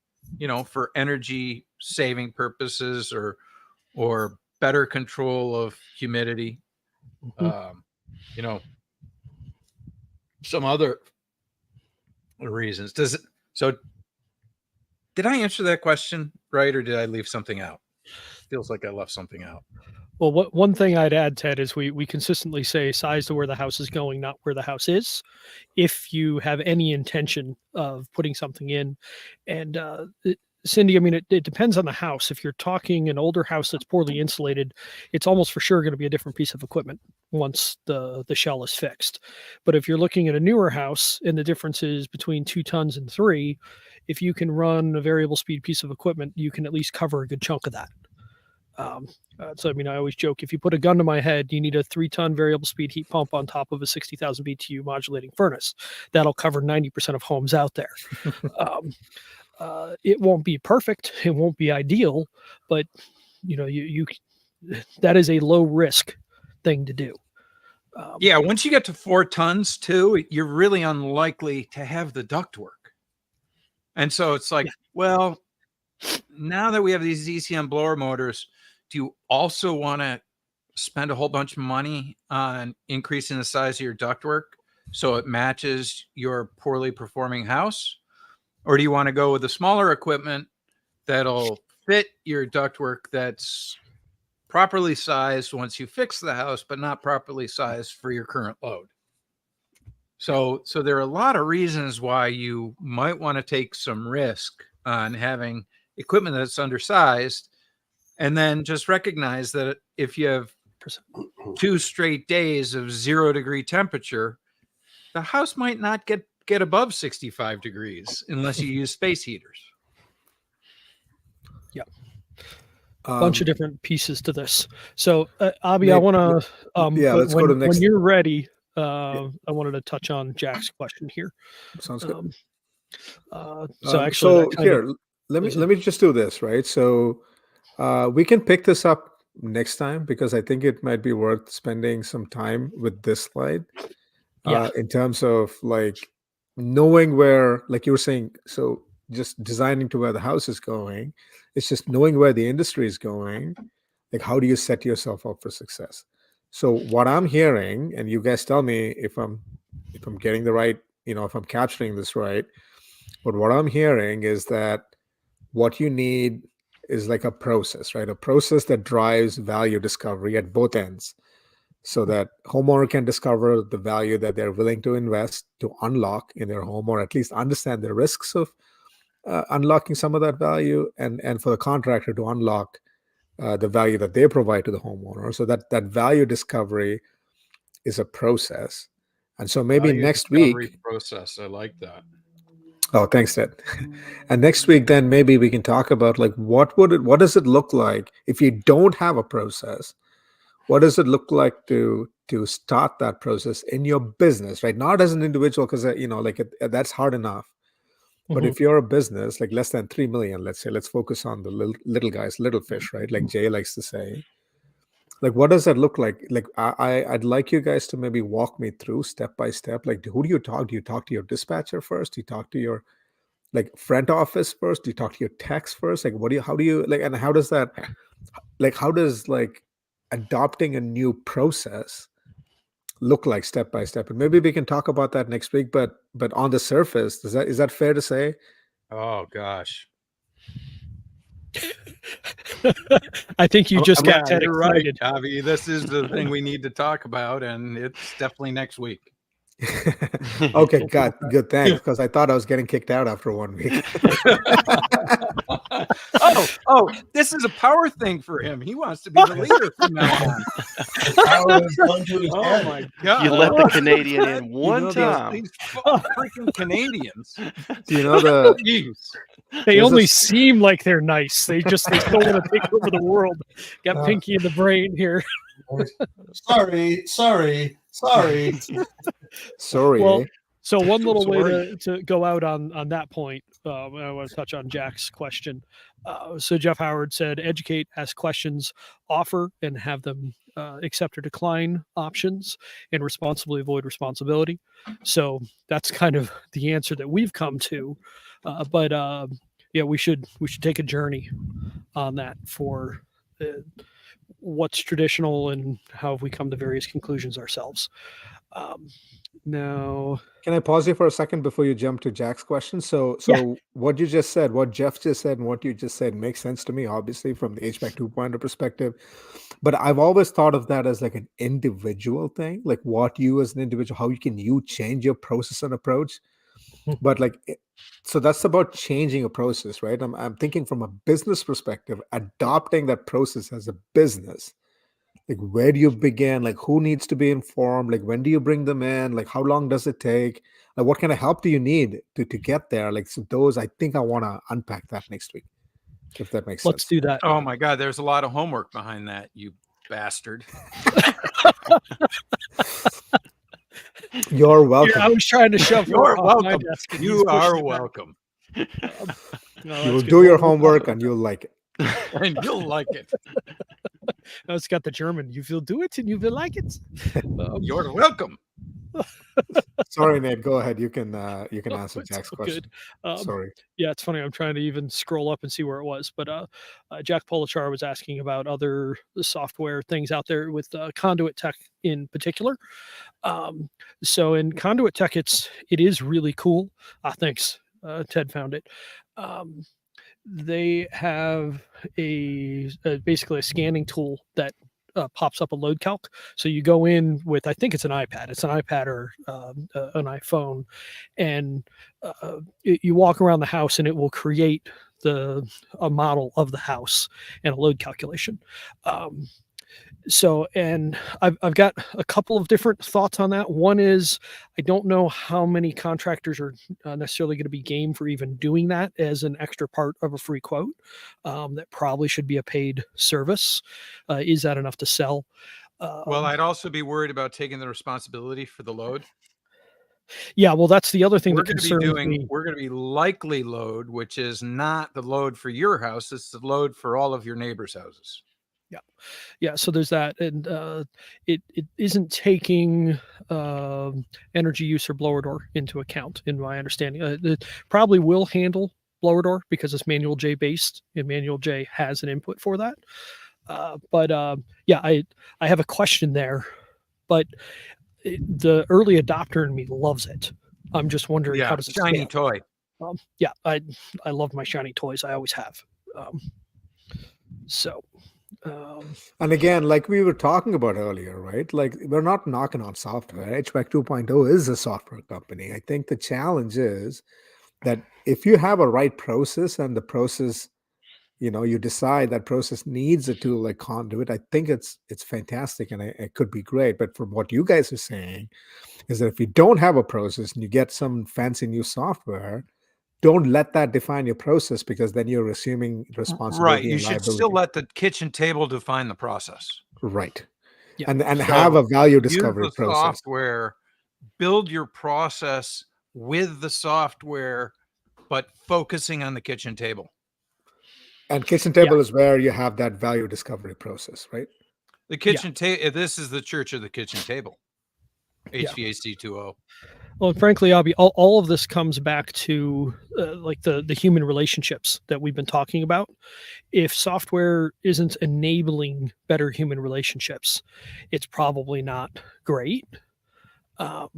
for energy saving purposes or better control of humidity, some other reasons. So did I answer that question right, or did I leave something out? Feels like I left something out. Well, one thing I'd add, Ted, is we consistently say size to where the house is going, not where the house is. If you have any intention of putting something in, and Cindy, I mean, it depends on the house. If you're talking an older house that's poorly insulated, it's almost for sure going to be a different piece of equipment once the shell is fixed. But if you're looking at a newer house and the difference is between 2 tons and 3, if you can run a variable speed piece of equipment, you can at least cover a good chunk of that. So, I mean, I always joke, if you put a gun to my head, you need a 3-ton variable speed heat pump on top of a 60,000 BTU modulating furnace. That'll cover 90% of homes out there. It won't be perfect. It won't be ideal, but you that is a low risk thing to do. Yeah. Once you get to 4 tons too, you're really unlikely to have the ductwork. And so it's like, well, now that we have these ECM blower motors, do you also want to spend a whole bunch of money on increasing the size of your ductwork so it matches your poorly performing house? Or do you want to go with the smaller equipment that'll fit your ductwork that's properly sized once you fix the house, but not properly sized for your current load? So there are a lot of reasons why you might want to take some risk on having equipment that's undersized, and then just recognize that if you have 2 straight days of 0-degree temperature, the house might not get above 65 degrees unless you use space heaters. Yeah. Bunch of different pieces to this. So, Abhi, I want to, let's go to the next. When you're ready, I wanted to touch on Jack's question here. Sounds good. Actually, let me just do this, right? So we can pick this up next time because I think it might be worth spending some time with this slide. In terms of like knowing where, like you were saying, so just designing to where the house is going, it's just knowing where the industry is going. Like, how do you set yourself up for success? So what I'm hearing, and you guys tell me if I'm getting the right, if I'm capturing this right, but what I'm hearing is that what you need is like a process, right? A process that drives value discovery at both ends, so that homeowner can discover the value that they're willing to invest to unlock in their home, or at least understand the risks of unlocking some of that value, and for the contractor to unlock the value that they provide to the homeowner. So that value discovery is a process. And so maybe value next week process. I like that. Oh, thanks, Ted. And next week, then maybe we can talk about like what does it look like if you don't have a process? What does it look like to start that process in your business, right? Not as an individual, because that's hard enough. But if you're a business like less than 3 million, let's say, let's focus on the little guys, little fish, right? Like Jay likes to say. Like, what does that look like? Like, I'd like you guys to maybe walk me through step by step. Like, who do you talk? Do you talk to your dispatcher first? Do you talk to your front office first? Do you talk to your techs first? Like, how do you and how does that, how does adopting a new process look like step by step? And maybe we can talk about that next week. But on the surface, is that fair to say? Oh gosh. I think you just got Ted right, excited. Avi. This is the thing we need to talk about, and it's definitely next week. Okay, good, thanks. Because I thought I was getting kicked out after 1 week. Oh, this is a power thing for him. He wants to be the leader from now on. Power is going to his Oh head. my God. You let the Canadian in You one know, time. These freaking Canadians. You know the Jeez. They There's only a- seem like they're nice. They still want to take over the world. Got Pinky in the brain here. Sorry. sorry. Well, so one little way Sorry. to go out on that point, I want to touch on Jack's question. So Jeff Howard said, educate, ask questions, offer, and have them accept or decline options, and responsibly avoid responsibility. So that's kind of the answer that we've come to. But yeah, we should take a journey on that for what's traditional and how have we come to various conclusions ourselves. Now, Can I pause you for a second before you jump to Jack's question? So what you just said, what Jeff just said, and what you just said makes sense to me, obviously, from the HVAC 2.0 perspective. But I've always thought of that as like an individual thing, like what you as an individual, how you change your process and approach. But so that's about changing a process, right? I'm thinking from a business perspective, adopting that process as a business. Like, where do you begin? Like, who needs to be informed? Like, when do you bring them in? Like, how long does it take? Like, what kind of help do you need to get there? Like, so those, I think I want to unpack that next week, if that makes let's sense. do that. Oh my God, there's a lot of homework behind that, you bastard. You're welcome. Here, I was trying to shove You're it off my welcome. desk, and You he's pushing are it back. welcome. No, You that's will good. do your We'll talk homework about and that. you'll like it. And you'll like it. Oh, it's got the German. You will do it and you will like it. You're welcome. Sorry, Nate. Go ahead. You can answer It's Jack's all question. good. Sorry. Yeah, it's funny. I'm trying to even scroll up and see where it was, but Jack Polachar was asking about other software things out there with Conduit Tech in particular. So in Conduit Tech, it is really cool. Thanks, Ted found it. They have basically a scanning tool that pops up a load calc. So you go in with, I think it's an iPad. It's an iPad or an iPhone, and you walk around the house, and it will create a model of the house and a load calculation. So, and I've got a couple of different thoughts on that. One is, I don't know how many contractors are necessarily going to be game for even doing that as an extra part of a free quote. That probably should be a paid service. Is that enough to sell? Well, I'd also be worried about taking the responsibility for the load. Yeah, well, that's the other thing We're that going to be concerns doing, me. we're going to be likely load, which is not the load for your house. It's the load for all of your neighbors' houses. Yeah, so there's that, and it isn't taking energy use or blower door into account, in my understanding. It probably will handle blower door because it's manual J based, and manual J has an input for that. But yeah, I have a question there, but the early adopter in me loves it. I'm just wondering, how does it shiny scale? toy. Yeah, I love my shiny toys. I always have. So. And again, like we were talking about earlier, right? Like, we're not knocking on software. HVAC 2.0 is a software company. I think the challenge is that if you have a right process and the process, you decide that process needs a tool like Conduit, I think it's fantastic and it could be great. But from what you guys are saying is that if you don't have a process and you get some fancy new software, don't let that define your process, because then you're assuming responsibility. Right. You and should liability. still let the kitchen table define the process. Right. Yeah. And So have a value use discovery the process. software, build your process with the software, but focusing on the kitchen table. And kitchen table is where you have that value discovery process, right? The kitchen table. This is the church of the kitchen table. HVAC 2.0. Well, frankly, Abhi, all of this comes back to like the human relationships that we've been talking about. If software isn't enabling better human relationships, it's probably not great. So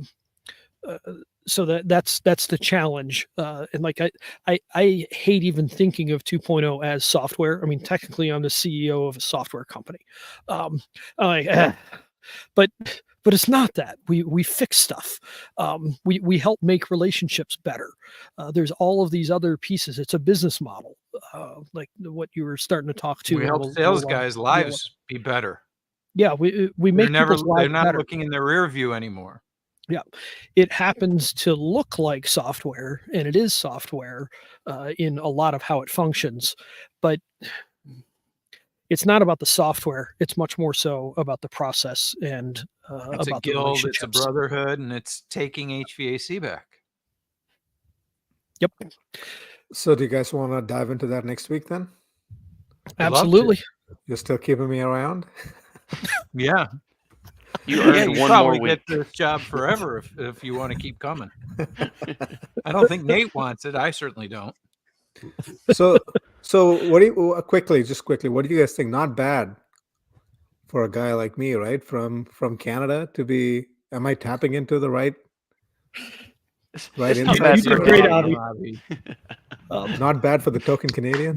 that's the challenge. And like I hate even thinking of 2.0 as software. I mean, technically, I'm the CEO of a software company. But it's not that. We fix stuff. We help make relationships better. There's all of these other pieces. It's a business model. like what you were starting to talk to. We on help the sales low guys' level. lives be better. Yeah, we They're make people's they're lives not better. looking in the rear view anymore. Yeah, it happens to look like software, and it is software in a lot of how it functions, but it's not about the software. It's much more so about the process and It's a about the guild, it's a relationships. brotherhood, and it's taking HVAC back. Yep, So do you guys want to dive into that next week then? I'd love to. absolutely. You're still keeping me around? Yeah. You Yeah, earned you one more probably week. get this job forever if you want to keep coming. I don't think Nate wants it. I certainly don't. So what do you just quickly, what do you guys think? Not bad for a guy like me, right? From Canada to be, am I tapping into the right It's insight? not bad You for did a great, Canadian. Avi. Not bad for the token Canadian.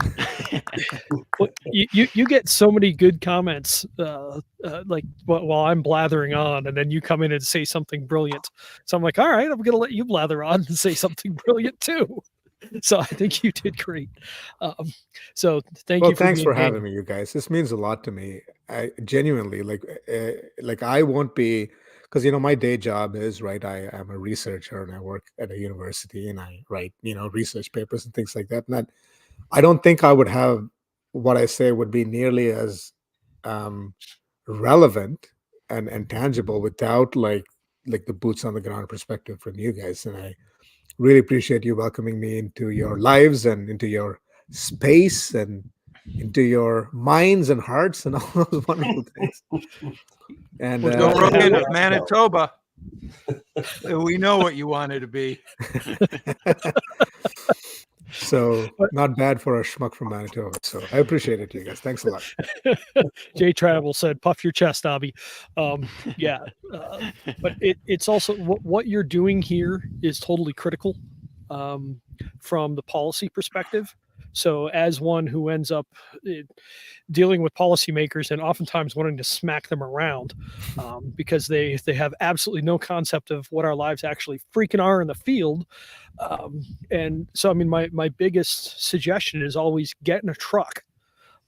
Well, you get so many good comments, like while I'm blathering on, and then you come in and say something brilliant. So I'm like, all right, I'm going to let you blather on and say something brilliant too. So I think you did great. So thank Well, you for thanks being for game. having me, you guys. This means a lot to me. I genuinely like I won't be, because my day job is, right, I am a researcher and I work at a university and I write research papers and things like that. And I don't think I would have what I say would be nearly as um, relevant and tangible without like the boots on the ground perspective from you guys. And I really appreciate you welcoming me into your lives and into your space and into your minds and hearts and all those wonderful things. And Well, Joe glad to have Rogan you. of Manitoba. We know what you wanted to be. so not bad for a schmuck from Manitoba. So I appreciate it, you guys. Thanks a lot. Jay Travel said, "Puff your chest, Abby." Yeah, but it's also what you're doing here is totally critical from the policy perspective. So, as one who ends up dealing with policymakers and oftentimes wanting to smack them around because they have absolutely no concept of what our lives actually freaking are in the field. And so, I mean, my biggest suggestion is always get in a truck.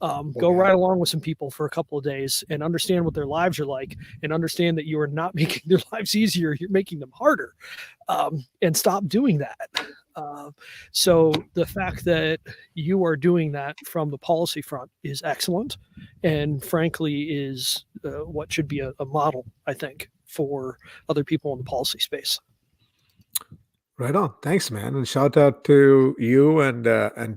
Go ride along with some people for a couple of days and understand what their lives are like, and understand that you are not making their lives easier, you're making them harder, and stop doing that. So the fact that you are doing that from the policy front is excellent, and frankly is what should be a model, I think, for other people in the policy space. Right on. Thanks, man. And shout out to you and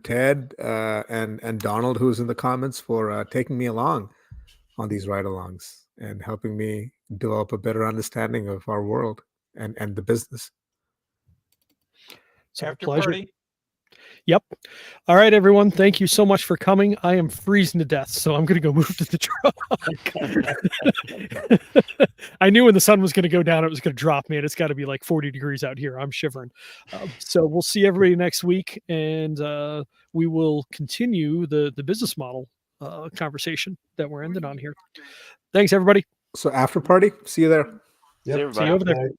Ted and Donald, who's in the comments, for taking me along on these ride-alongs and helping me develop a better understanding of our world and the business. So After pleasure. party. Yep. All right, everyone. Thank you so much for coming. I am freezing to death, so I'm going to go move to the truck. I knew when the sun was going to go down, it was going to drop, man. It's got to be like 40 degrees out here. I'm shivering. So we'll see everybody next week, and we will continue the business model conversation that we're ending on here. Thanks, everybody. So after party, see you there. See Yep. See you over there. Right.